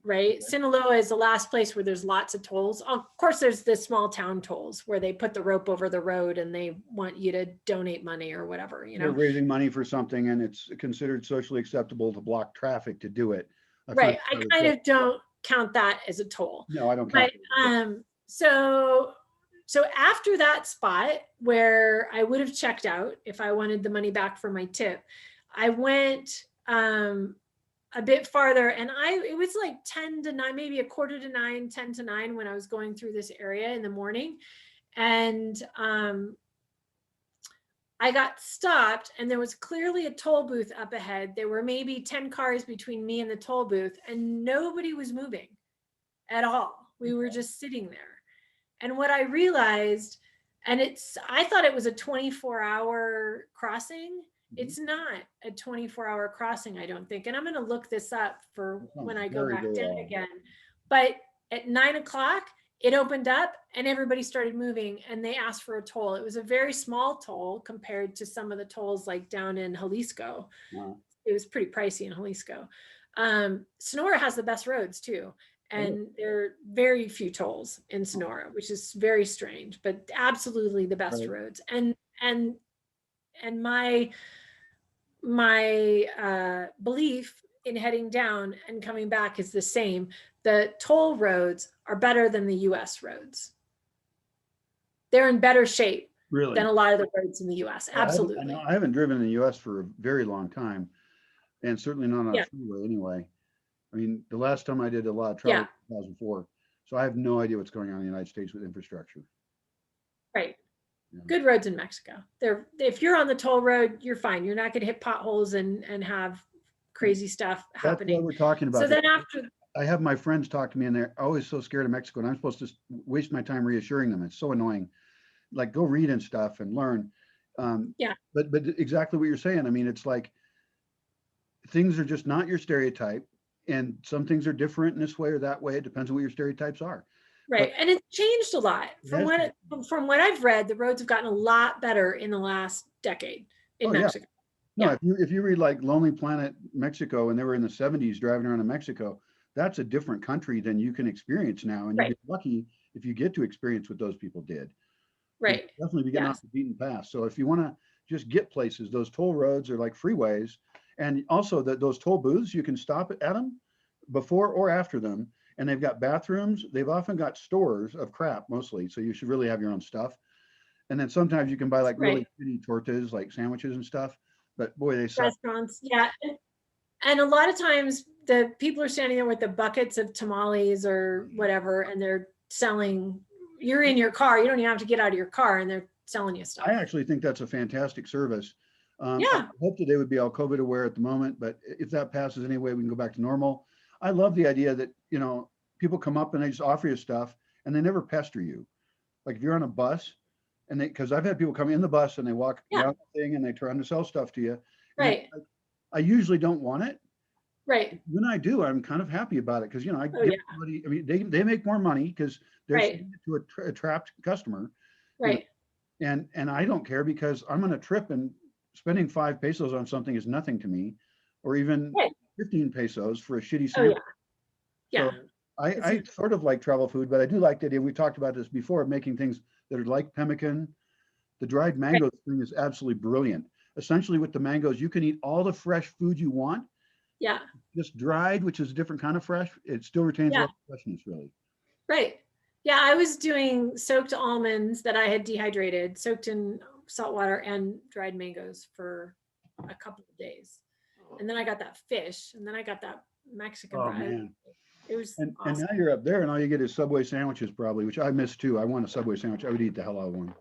right? Okay. Sinaloa is the last place where there's lots of tolls. Of course, there's the small town tolls where they put the rope over the road and they want you to donate money or whatever, you They're know? raising money for something and it's considered socially acceptable to block traffic to do it. I find Right. it I rather kind cool. of don't count that as a toll. No, I don't But count it. so after that spot where I would have checked out if I wanted the money back for my tip, I went a bit farther, and it was like 10 to 9, maybe a quarter to 9, 10 to 9 when I was going through this area in the morning. And I got stopped, and there was clearly a toll booth up ahead. There were maybe 10 cars between me and the toll booth, and nobody was moving at all. We were just sitting there. And what I realized, and I thought it was a 24-hour crossing. It's not a 24-hour crossing, I don't think. And I'm going to look this up for when I go Very, back very in odd. again. But at 9 o'clock, it opened up and everybody started moving and they asked for a toll. It was a very small toll compared to some of the tolls like down in Jalisco. Wow. It was pretty pricey in Jalisco. Sonora has the best roads too. And there are very few tolls in Sonora, which is very strange, but absolutely the best Right. roads. And my belief in heading down and coming back is the same. The toll roads are better than the US roads. They're in better shape Really? than a lot of the roads in the US. Absolutely. I haven't driven in the US for a very long time, and certainly not on a Yeah. freeway anyway. I mean, the last time I did a lot of Yeah. travel was 2004. So I have no idea what's going on in the United States with infrastructure. Right. Yeah. Good roads in Mexico. If you're on the toll road, you're fine. You're not going to hit potholes and have crazy stuff That's what happening. we're talking about. So then after, I have my friends talk to me and they're always so scared of Mexico, and I'm supposed to waste my time reassuring them. It's so annoying. Like, go read and stuff and learn. Yeah. But exactly what you're saying. I mean, it's like things are just not your stereotype, and some things are different in this way or that way. It depends on what your stereotypes are. right. And it's changed a lot. From what I've read, the roads have gotten a lot better in the last decade in Mexico. No, if you read like Lonely Planet Mexico, and they were in the 70s driving around in Mexico, that's a different country than you can experience now. And you get lucky if you get to experience what those people did. Right. Definitely be getting off the beaten path. So if you want to just get places, those toll roads are like freeways. And also those toll booths, you can stop at them before or after them. And they've got bathrooms. They've often got stores of crap mostly. So you should really have your own stuff. And then sometimes you can buy like really shitty tortas, like sandwiches and stuff. But boy, they suck. Restaurants. Yeah. And a lot of times the people are standing there with the buckets of tamales or whatever, and they're selling, you're in your car. You don't even have to get out of your car and they're selling you stuff. I actually think that's a fantastic service. Yeah. I hope that they would be all COVID aware at the moment, but if that passes anyway, we can go back to normal. I love the idea that, people come up and they just offer you stuff and they never pester you. Like if you're on a bus and because I've had people come in the bus and they walk around the thing and they try to sell stuff to you. Right. I usually don't want it. Right. When I do, I'm kind of happy about it because, I give somebody, I mean, they make more money because they're selling it to a trapped customer. Right. And I don't care because I'm on a trip and spending 5 pesos on something is nothing to me, or even 15 pesos for a shitty sandwich. Yeah. So I sort of like travel food, but I do like the idea. We talked about this before, of making things that are like pemmican. The dried mango thing is absolutely brilliant. Essentially, with the mangoes, you can eat all the fresh food you want. Yeah. Just dried, which is a different kind of fresh. It still retains all the freshness, really. Right. Yeah, I was doing soaked almonds that I had dehydrated, soaked in salt water, and dried mangoes for a couple of days. And then I got that fish, and then I got that Mexican bread. Man. It was and awesome. now you're up there, and all you get is Subway sandwiches, probably, which I miss too. I want a Subway sandwich. I would eat the hell out of one.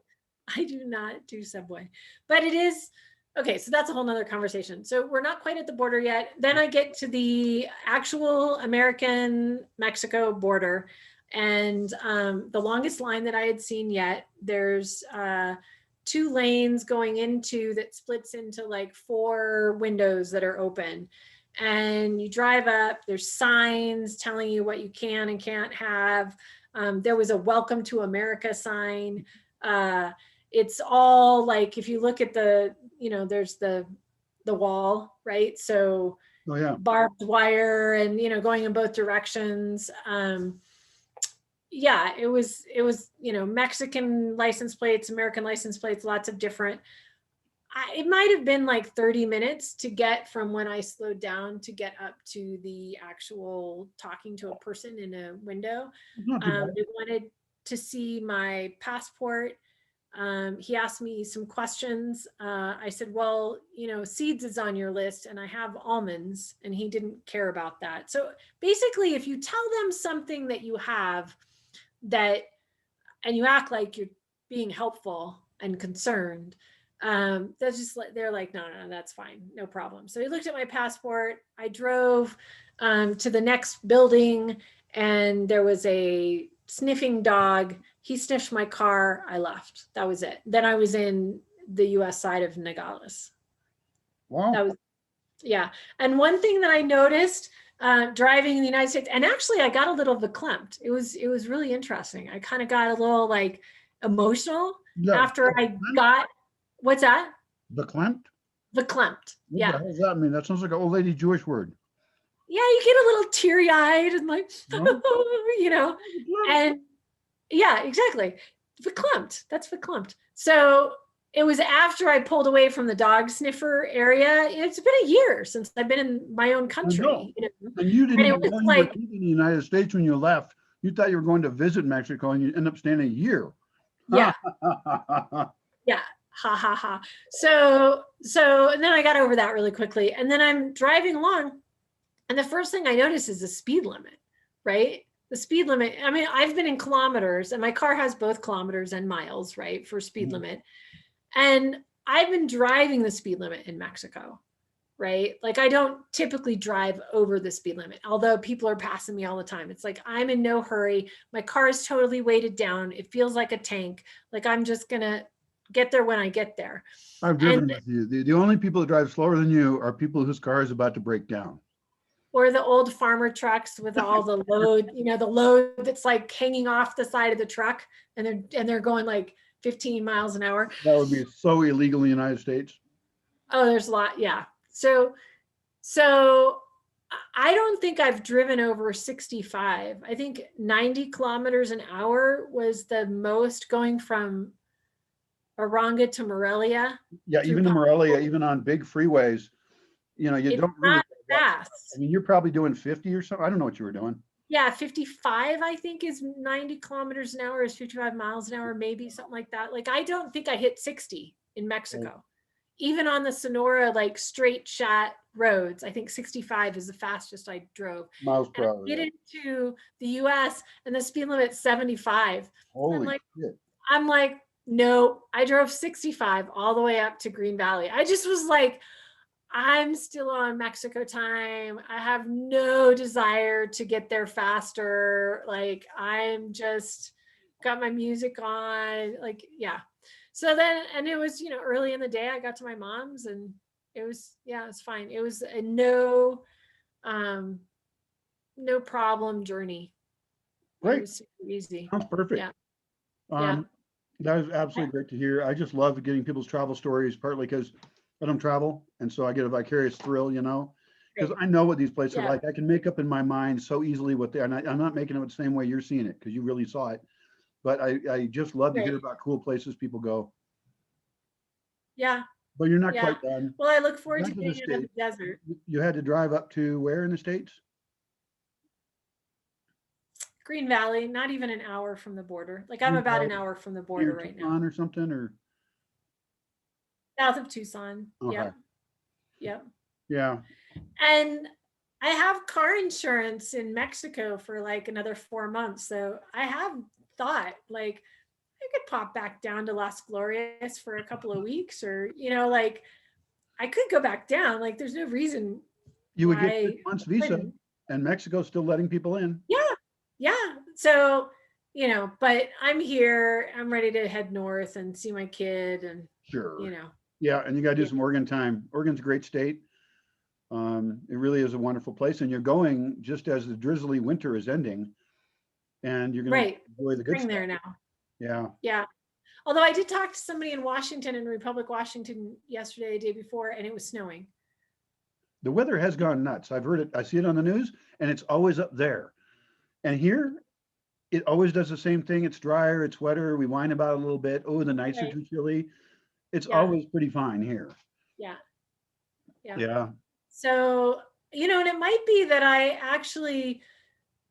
I do not do Subway, but it is Okay, so that's a whole nother conversation. So we're not quite at the border yet. Then I get to the actual American-Mexico border, and the longest line that I had seen yet. There's 2 lanes going into that splits into like 4 windows that are open. And you drive up, there's signs telling you what you can and can't have. There was a welcome to America sign. It's all like, if you look at the, there's the wall, right? So Oh, yeah. barbed wire and, going in both directions. Yeah, it was, Mexican license plates, American license plates, lots of different. It might have been like 30 minutes to get from when I slowed down to get up to the actual talking to a person in a window. It's not too bad. They wanted to see my passport. He asked me some questions. I said, well, seeds is on your list and I have almonds, and he didn't care about that. So basically, if you tell them something that you have that, and you act like you're being helpful and concerned, that's just like, they're like, no, that's fine, no problem. So he looked at my passport. I drove to the next building, and there was a sniffing dog. He sniffed my car. I left. That was it. Then I was in the US side of Nogales. Wow. That was, yeah. And one thing that I noticed driving in the United States, and actually I got a little verklempt. It was really interesting. I kind of got a little like emotional after I got, what's that? Verklempt? Verklempt. What Yeah. the hell does that mean? That sounds like an old lady Jewish word. Yeah, you get a little teary-eyed and like, No? and yeah, exactly. Verklempt. That's verklempt. So it was after I pulled away from the dog sniffer area. It's been a year since I've been in my own country. And you didn't And it even was know you like, were in the United States when you left. You thought you were going to visit Mexico, and you end up staying a year. yeah, yeah, ha ha ha. So and then I got over that really quickly. And then I'm driving along, and the first thing I notice is the speed limit, right? The speed limit. I mean, I've been in kilometers, and my car has both kilometers and miles, right, for speed limit. And I've been driving the speed limit in Mexico, right? Like, I don't typically drive over the speed limit, although people are passing me all the time. It's like, I'm in no hurry. My car is totally weighted down. It feels like a tank. Like, I'm just going to get there when I get there. I've driven with you. The only people that drive slower than you are people whose car is about to break down. Or the old farmer trucks with all the load, the load that's like hanging off the side of the truck, and they're going like 15 miles an hour. That would be so illegal in the United States. Oh, there's a lot. Yeah. So I don't think I've driven over 65. I think 90 kilometers an hour was the most, going from Aranga to Morelia. Yeah, even in Morelia, even on big freeways, you It's don't really. not fast. I mean, you're probably doing 50 or something. I don't know what you were doing. Yeah, 55, I think, is 90 kilometers an hour, is 55 miles an hour, maybe something like that. Like, I don't think I hit 60 in Mexico. Even on the Sonora, like, straight shot roads, I think 65 is the fastest I drove. Miles per hour. Get into the US and the speed limit 75. Holy shit. I'm like, no, I drove 65 all the way up to Green Valley. I just was like, I'm still on Mexico time. I have no desire to get there faster. Like, I'm just got my music on. Like, yeah. So then, and it was, early in the day, I got to my mom's, and it was, it's fine. It was a no problem journey. Great. It was super easy. Sounds perfect. Yeah. That is absolutely great to hear. I just love getting people's travel stories, partly because I don't travel, and so I get a vicarious thrill, because I know what these places are like. I can make up in my mind so easily what they are. And I'm not making it the same way you're seeing it, because you really saw it. But I just love to hear about cool places people go. Yeah. But you're not quite done. Well, I look forward to being in the desert. You had to drive up to where in the States? Green Valley, not even an hour from the border. Like, I'm about an hour from the border right now. Or something, or south of Tucson. Okay. Yeah. Yeah. And I have car insurance in Mexico for like another 4 months. So I have thought, like, I could pop back down to Las Glorias for a couple of weeks, or, like, I could go back down. Like there's no reason You would get why 6 months I visa, couldn't. and Mexico's still letting people in. Yeah. Yeah. So, but I'm here. I'm ready to head north and see my kid and, you Sure. know, Yeah, and you got to do yeah. some Oregon time. Oregon's a great state. It really is a wonderful place, and you're going just as the drizzly winter is ending, and you're going to Right. enjoy the good Spring stuff. there now. Yeah. Yeah. Although I did talk to somebody in Washington, in Republic, Washington yesterday, the day before, and it was snowing. The weather has gone nuts. I've heard it. I see it on the news, and it's always up there. And here, it always does the same thing. It's drier, it's wetter. We whine about it a little bit. Oh, the nights are Right. too chilly. It's Yeah. always pretty fine here. Yeah. Yeah. Yeah. So, and it might be that I actually,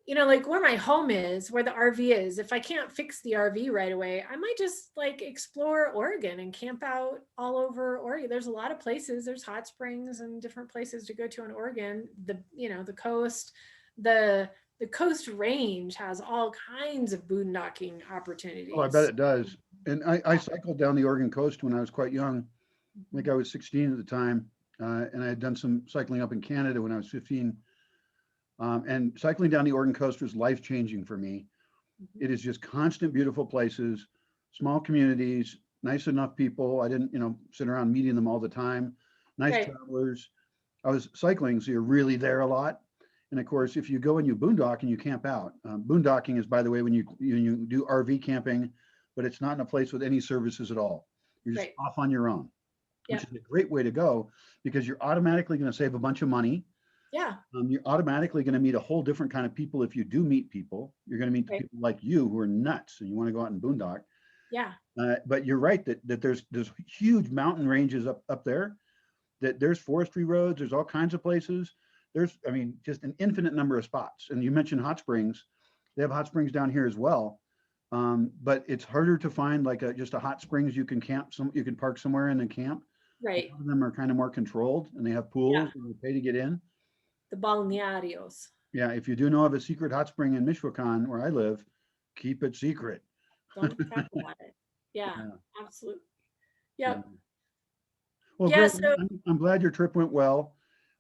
like where my home is, where the RV is, if I can't fix the RV right away, I might just like explore Oregon and camp out all over Oregon. There's a lot of places. There's hot springs and different places to go to in Oregon. The coast, the Coast Range has all kinds of boondocking Oh, I bet opportunities. it does. And I Yeah. cycled down the Oregon coast when I was quite young. I think I was 16 at the time. And I had done some cycling up in Canada when I was 15. And cycling down the Oregon coast was life changing for me. Mhm. It is just constant, beautiful places, small communities, nice enough people. I didn't, sit around meeting them all the time. Nice Right. travelers. I was cycling, so you're really there a lot. And of course, if you go and you boondock and you camp out, boondocking is, by the way, when you do RV camping, but it's not in a place with any services at all. You're just Right. off on your own, which Yep. is a great way to go because you're automatically going to save a bunch of money. Yeah. You're automatically going to meet a whole different kind of people. If you do meet people, you're going to meet the Right. people like you who are nuts and you want to go out and boondock. Yeah. But you're right that there's huge mountain ranges up there. That there's forestry roads. There's all kinds of places. I mean, just an infinite number of spots. And you mentioned hot springs. They have hot springs down here as well. But it's harder to find like just a hot springs you can you can park somewhere and then camp. A Right. lot of them are kind of more controlled and they have Yeah. pools and you pay to get in. The balnearios. Yeah, if you do know of a secret hot spring in Michoacan where I live, keep it secret. Don't talk about it. Yeah, Yeah, absolutely. yeah. Yep. Well, Yeah. great. So I'm glad your trip went well.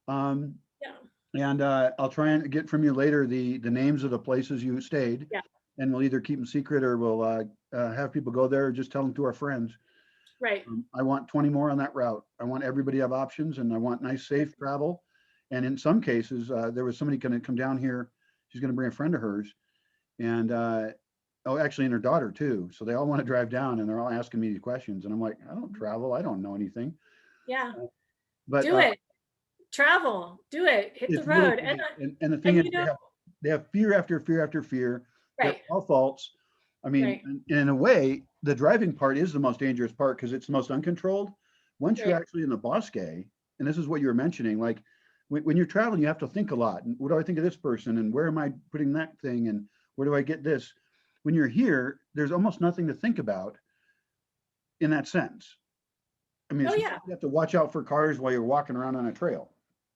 Um, yeah. and I'll try and get from you later the names of the places you stayed, Yeah. and we'll either keep them secret or we'll have people go there or just tell them to our friends. Right. I want 20 more on that route. I want everybody to have options, and I want nice, safe travel. And in some cases, there was somebody going to come down here. She's going to bring a friend of hers, and actually, and her daughter too. So they all want to drive down, and they're all asking me these questions. And I'm like, I don't travel. I don't know anything. Yeah. But Do it. Travel. Do it. Hit the it's really road. great. And the thing And is, they have fear after fear after fear. They're right. all faults. I mean, Right. in a way, the driving part is the most dangerous part because it's the most uncontrolled. Once you're Right. actually in the Bosque, and this is what you were mentioning, like when you're traveling, you have to think a lot. And what do I think of this person? And where am I putting that thing? And where do I get this? When you're here, there's almost nothing to think about in that sense. I mean, Oh it's not yeah. like you have to watch out for cars while you're walking around on a trail.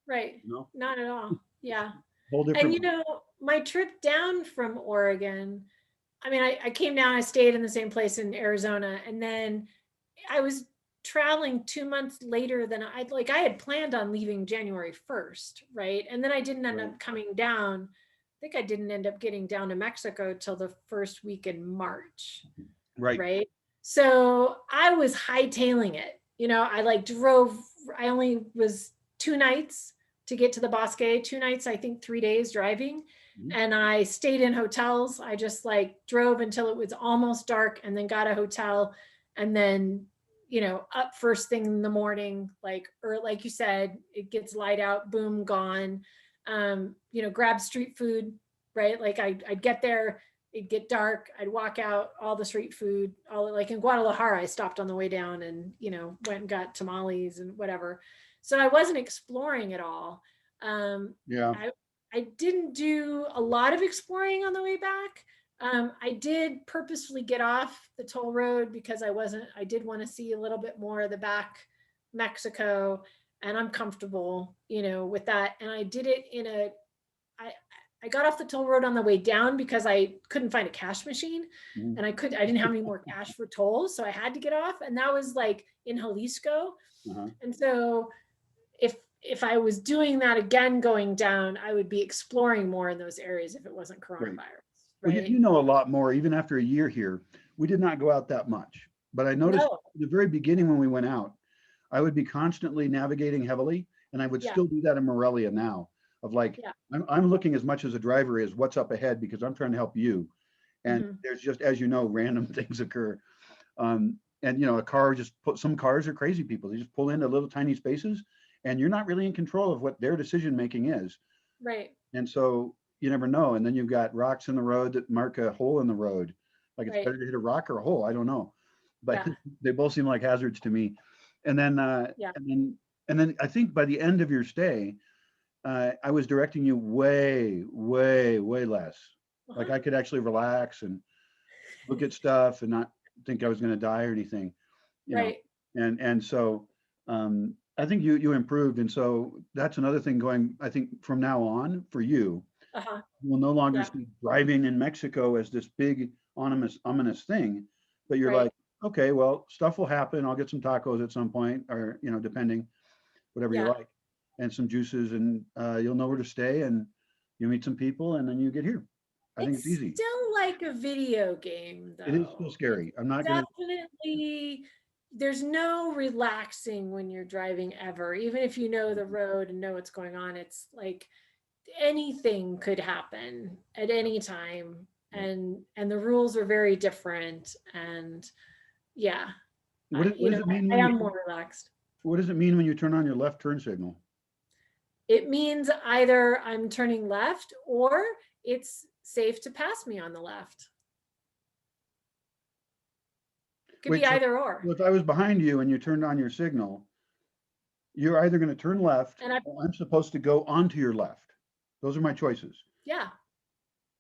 Right. You know, Not at all. Yeah. whole And different. my trip down from Oregon, I mean, I came down, I stayed in the same place in Arizona, and then I was traveling 2 months later than I had planned on leaving January 1st, right? And then I didn't end Right. up coming down. I think I didn't end up getting down to Mexico till the first week in March, Right. right? So I was hightailing it. I like drove, I only was 2 nights to get to the Bosque, 2 nights, I think 3 days driving. Mhm. And I stayed in hotels. I just like drove until it was almost dark and then got a hotel and then, up first thing in the morning, or like you said, it gets light out, boom, gone. Grab street food, right? Like I'd get there, it'd get dark, I'd walk out, all the street food, all like in Guadalajara, I stopped on the way down and, went and got tamales and whatever. So I wasn't exploring at all. Yeah. I didn't do a lot of exploring on the way back. I did purposefully get off the toll road because I did want to see a little bit more of the back Mexico, and I'm comfortable, with that. And I did it I I got off the toll road on the way down because I couldn't find a cash machine, Mhm. and I didn't have any more cash for tolls. So I had to get off. And that was like in Jalisco. Uh-huh. And so if I was doing that again going down, I would be exploring more in those areas if it wasn't Right. coronavirus, Well, right? you know a lot more, even after a year here. We did not go out that much, but I noticed No. in the very beginning when we went out, I would be constantly navigating heavily, and I would Yeah. still do that in Morelia now. Of like, Yeah. I'm looking as much as a driver is what's up ahead because I'm trying to help you. And Mhm. there's just, as you know, random things occur. And you know, a car just put some cars are crazy people. They just pull into little tiny spaces, and you're not really in control of what their decision making is. Right. And so you never know. And then you've got rocks in the road that mark a hole in the road. Like it's Right. better to hit a rock or a hole. I don't know, but Yeah. they both seem like hazards to me. And then, Yeah. and then I think by the end of your stay, I was directing you way, way, way less. Like Uh-huh. I could actually relax and look at stuff and not think I was going to die or anything, you know. Right. And so I think you improved, and so that's another thing going. I think from now on for you, Uh-huh. will no longer Yeah. see driving in Mexico as this big ominous thing, but you're Right. like, okay, well, stuff will happen. I'll get some tacos at some point, or you know, depending, whatever you Yeah. like, and some juices, and you'll know where to stay, and you meet some people, and then you get here. I think it's It's easy. still like a video game, It is still though. It's scary. I'm not gonna. definitely, there's no relaxing when you're driving ever. Even if you know the road and know what's going on, it's like anything could happen at any time. And the rules are very different. And yeah, What does it mean I when you? am more relaxed. What does it mean when you turn on your left turn signal? It means either I'm turning left or it's safe to pass me on the left. Could be Wait, so either or. if I was behind you and you turned on your signal, you're either going to turn left And I, or I'm supposed to go onto your left. Those are my choices. yeah,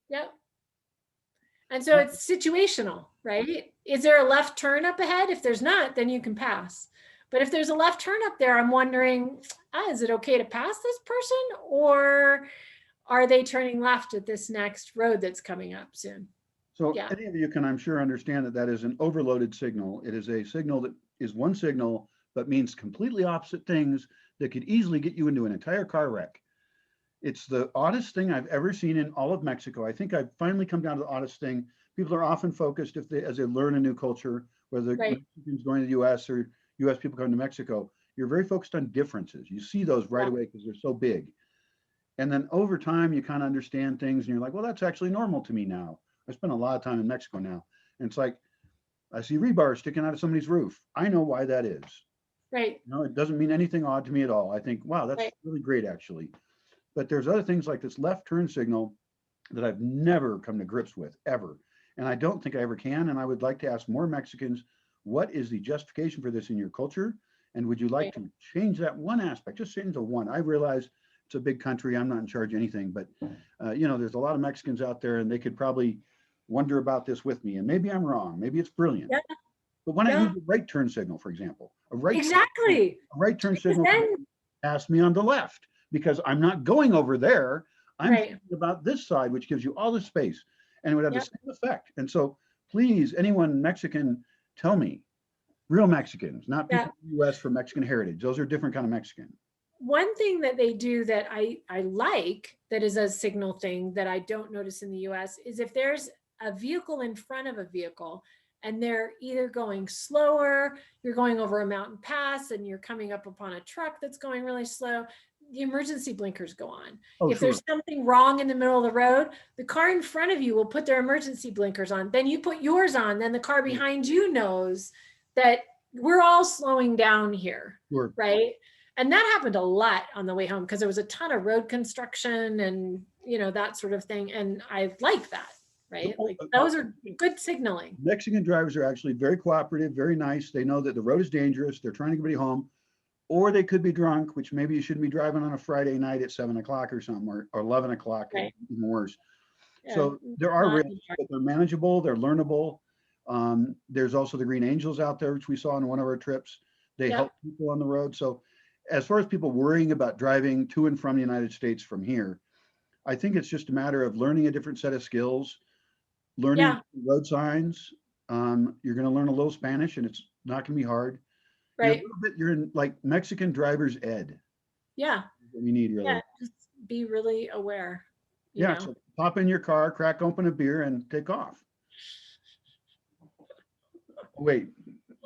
yeah. And so it's situational, right? Is there a left turn up ahead? If there's not, then you can pass. But if there's a left turn up there, I'm wondering, is it okay to pass this person, or are they turning left at this next road that's coming up soon? So Yeah. any of you can, I'm sure, understand that that is an overloaded signal. It is a signal that is one signal, but means completely opposite things that could easily get you into an entire car wreck. It's the oddest thing I've ever seen in all of Mexico. I think I've finally come down to the oddest thing. People are often focused if they, as they learn a new culture, whether Right. Mexicans going to the US or US people coming to Mexico, you're very focused on differences. You see those right Yeah. away because they're so big. And then over time, you kind of understand things and you're like, well, that's actually normal to me now. I spent a lot of time in Mexico now. And it's like, I see rebar sticking out of somebody's roof. I know why that is. Right. No, it doesn't mean anything odd to me at all. I think, wow, that's Right. really great, actually. But there's other things like this left turn signal that I've never come to grips with ever. And I don't think I ever can. And I would like to ask more Mexicans, what is the justification for this in your culture? And would you like Right. to change that one aspect? Just change the one. I realize it's a big country. I'm not in charge of anything, but you know, there's a lot of Mexicans out there and they could probably wonder about this with me. And maybe I'm wrong. Maybe it's brilliant. Yeah. But when I Yeah. use a right turn signal, for example, Exactly. a right turn Because signal then, pass me on the left because I'm not going over there. I'm right. thinking about this side, which gives you all the space and it would have the Yep. same effect. And so please, anyone Mexican, tell me, real Mexicans, not Yeah. people in the US for Mexican heritage. Those are different kind of Mexican. One thing that they do that I like that is a signal thing that I don't notice in the US is if there's a vehicle in front of a vehicle and they're either going slower, you're going over a mountain pass and you're coming up upon a truck that's going really slow, the emergency blinkers go on. Oh, If sure. there's something wrong in the middle of the road, the car in front of you will put their emergency blinkers on. Then you put yours on, then the car behind you knows that we're all slowing down here, Sure. right? And that happened a lot on the way home because there was a ton of road construction and that sort of thing. And I like that, right? Like those are good signaling. Mexican drivers are actually very cooperative, very nice. They know that the road is dangerous. They're trying to get everybody home, or they could be drunk, which maybe you shouldn't be driving on a Friday night at 7 o'clock or something, or 11 o'clock, Right. even worse. Yeah, So there are not risks, but they're manageable, they're learnable. There's also the Green Angels out there, which we saw on one of our trips. They Yeah. help people on the road. So as far as people worrying about driving to and from the United States from here, I think it's just a matter of learning a different set of skills, learning Yeah, road signs. You're going to learn a little Spanish, and it's not going to be hard. You're a right. little bit, you're in like Mexican driver's ed. Yeah, What we need yeah. really. Just be really aware, you Yeah. know. So pop in your car, crack open a beer, and take off. Wait,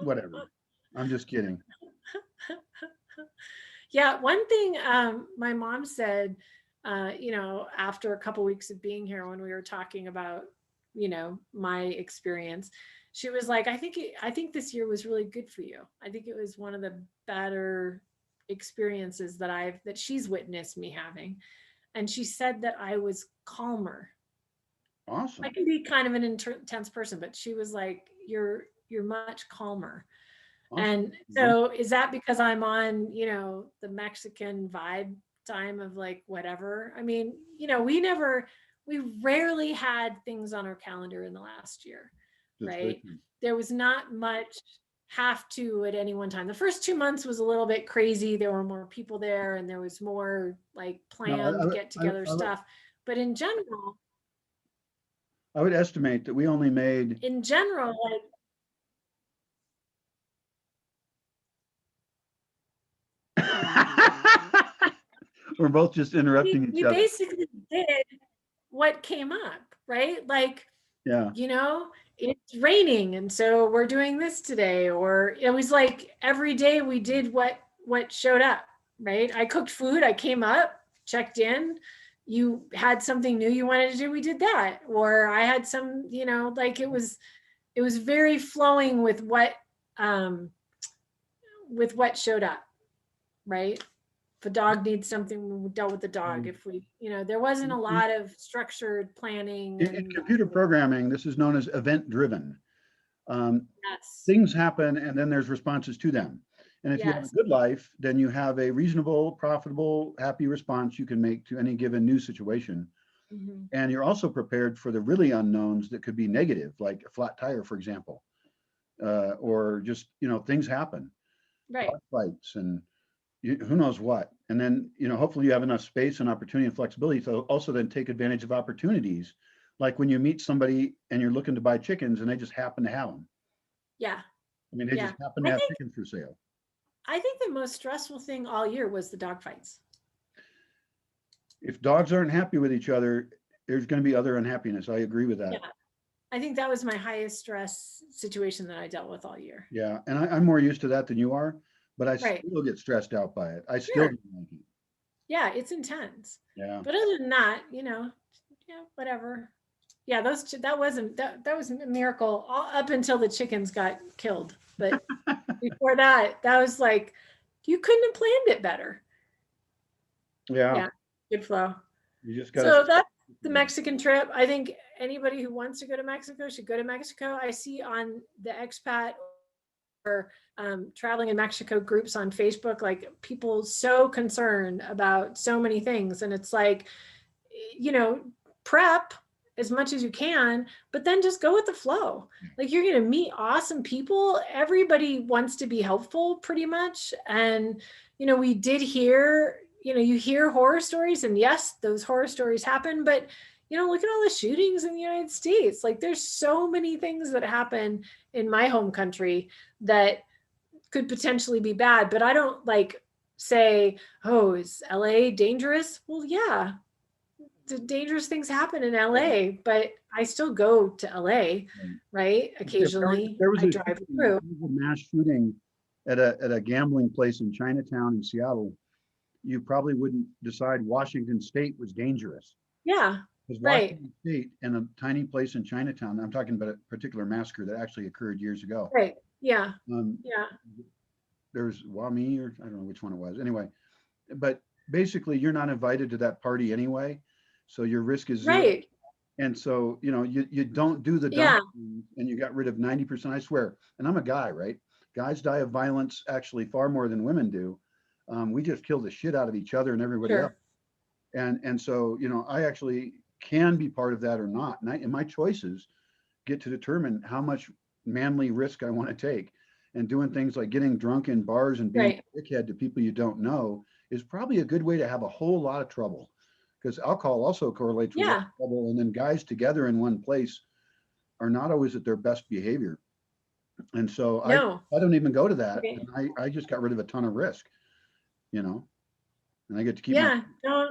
whatever. I'm just kidding. Yeah, one thing my mom said, after a couple weeks of being here, when we were talking about, my experience, she was like, I think this year was really good for you. I think it was one of the better experiences that she's witnessed me having. And she said that I was calmer. I Awesome. can be kind of an intense person, but she was like, you're much calmer. Awesome. And so is that because I'm on, the Mexican vibe time of like whatever? I mean, we rarely had things on our calendar in the last year, That's very right? true. There was not much have to at any one time. The first 2 months was a little bit crazy. There were more people there and there was more like No, planned get together stuff. But I would estimate that we only made. in general, like We're both just interrupting each we other. basically did what came up, right? Like, Yeah. it's raining and so we're doing this today, or it was like every day we did what showed up, right? I cooked food, I came up, checked in, you had something new you wanted to do, we did that, or I had some, like it was very flowing um with what showed up, right? If a dog needs something, we dealt with the dog. If we, there wasn't a In, lot of structured planning in and computer programming, this is known as event driven. Um, yes, Things happen and then there's responses to them. And if you have a yes. good life, then you have a reasonable, profitable, happy response you can make to any given new situation. Mhm. And you're also prepared for the really unknowns that could be negative, like a flat tire, for example, or just, things happen, Right. dog fights, and who knows what. And then, hopefully you have enough space and opportunity and flexibility to also then take advantage of opportunities. Like when you meet somebody and you're looking to buy chickens and they just happen to have them. Yeah. I mean, they Yeah. just happen to I have think chickens for sale. I think the most stressful thing all year was the dog fights. If dogs aren't happy with each other, there's going to be other unhappiness. I agree with Yeah. that. I think that was my highest stress situation that I dealt with all year. Yeah. And I'm more used to that than you are, but I Right. still get stressed out by it. I still Sure. don't like it. Yeah, it's intense. Yeah. But other than that, yeah, whatever. Yeah, that was a miracle all up until the chickens got killed. But before that, that was like you couldn't have planned it better. Yeah. Yeah, good flow. You just got to. So that's the Mexican trip. I think anybody who wants to go to Mexico should go to Mexico. I see on the expat or traveling in Mexico groups on Facebook, like people so concerned about so many things. And it's like, prep as much as you can, but then just go with the flow. Like you're going to meet awesome people. Everybody wants to be helpful pretty much. And, we did hear, you hear horror stories, and yes, those horror stories happen, but look at all the shootings in the United States. Like there's so many things that happen in my home country that could potentially be bad, but I don't like say, oh, is LA dangerous? Well, yeah, the dangerous things happen in Yeah. LA, but I still go to LA, right? If Occasionally there was I a drive shooting, if through. there was a mass shooting at a gambling place in Chinatown in Seattle, you probably wouldn't decide Washington State was dangerous. Yeah, Because right, Washington State and a tiny place in Chinatown, I'm talking about a particular massacre that actually occurred years ago. right. Yeah, Um, yeah, there's Wami, or I don't know which one it was. Anyway, but basically you're not invited to that party anyway, so your risk is zero. right. And so, you don't do the dumb Yeah, things, and you got rid of 90%, I swear. And I'm a guy, right? Guys die of violence actually far more than women do. We just kill the shit out of each other and everybody else. sure. And so, I actually can be part of that or not. And my choices get to determine how much manly risk I want to take. And doing things like getting drunk in bars and being Right. a dickhead to people you don't know is probably a good way to have a whole lot of trouble. because alcohol also correlates with Yeah. trouble. And then guys together in one place are not always at their best behavior. And so No. I don't even go to that. Okay. And I just got rid of a ton of risk, you know, and I get to keep my, Yeah.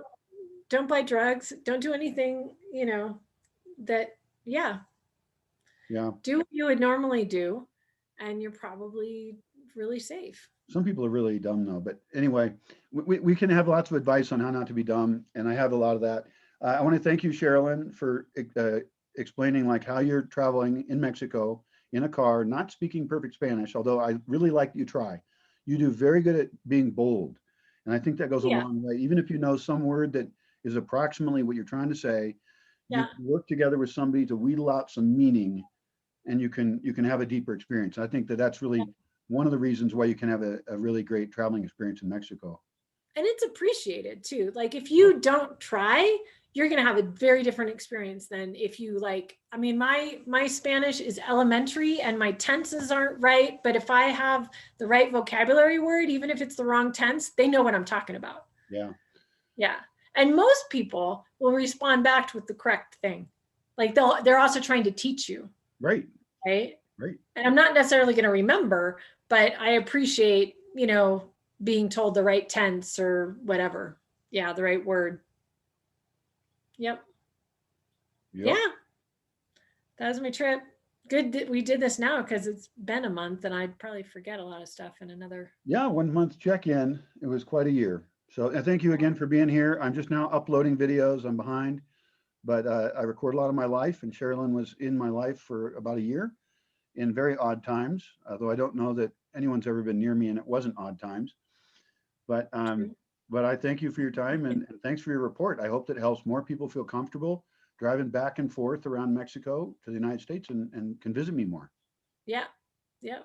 Don't buy drugs. Don't do anything, that, yeah, yeah. do what you would normally do, and you're probably really safe. Some people are really dumb though, but anyway, we can have lots of advice on how not to be dumb, and I have a lot of that. I want to thank you, Sherilyn, for explaining like how you're traveling in Mexico in a car, not speaking perfect Spanish, although I really like that you try. You do very good at being bold, and I think that goes a Yeah. long way. Even if you know some word that is approximately what you're trying to say, you Yeah. work together with somebody to wheedle out some meaning, and you can have a deeper experience. I think that that's really one of the reasons why you can have a really great traveling experience in Mexico. And it's appreciated too. Like if you don't try, you're going to have a very different experience than if you like. I mean, my Spanish is elementary and my tenses aren't right, but if I have the right vocabulary word, even if it's the wrong tense, they know what I'm talking about. Yeah. Yeah. And most people will respond back with the correct thing. Like they're also trying to teach you, Right. right? Right. And I'm not necessarily going to remember, but I appreciate, being told the right tense or whatever. Yeah, the right word. Yep. Yep. Yeah, that was my trip. Good that we did this now because it's been a month and I'd probably forget a lot of stuff in another. Yeah. 1 month check-in. It was quite a year. So and thank you again for being here. I'm just now uploading videos. I'm behind, but I record a lot of my life, and Sherilyn was in my life for about a year in very odd times, although I don't know that anyone's ever been near me and it wasn't odd times. But I thank you for your time, and thanks for your report. I hope that helps more people feel comfortable driving back and forth around Mexico to the United States and can visit me more. Yeah. Yeah.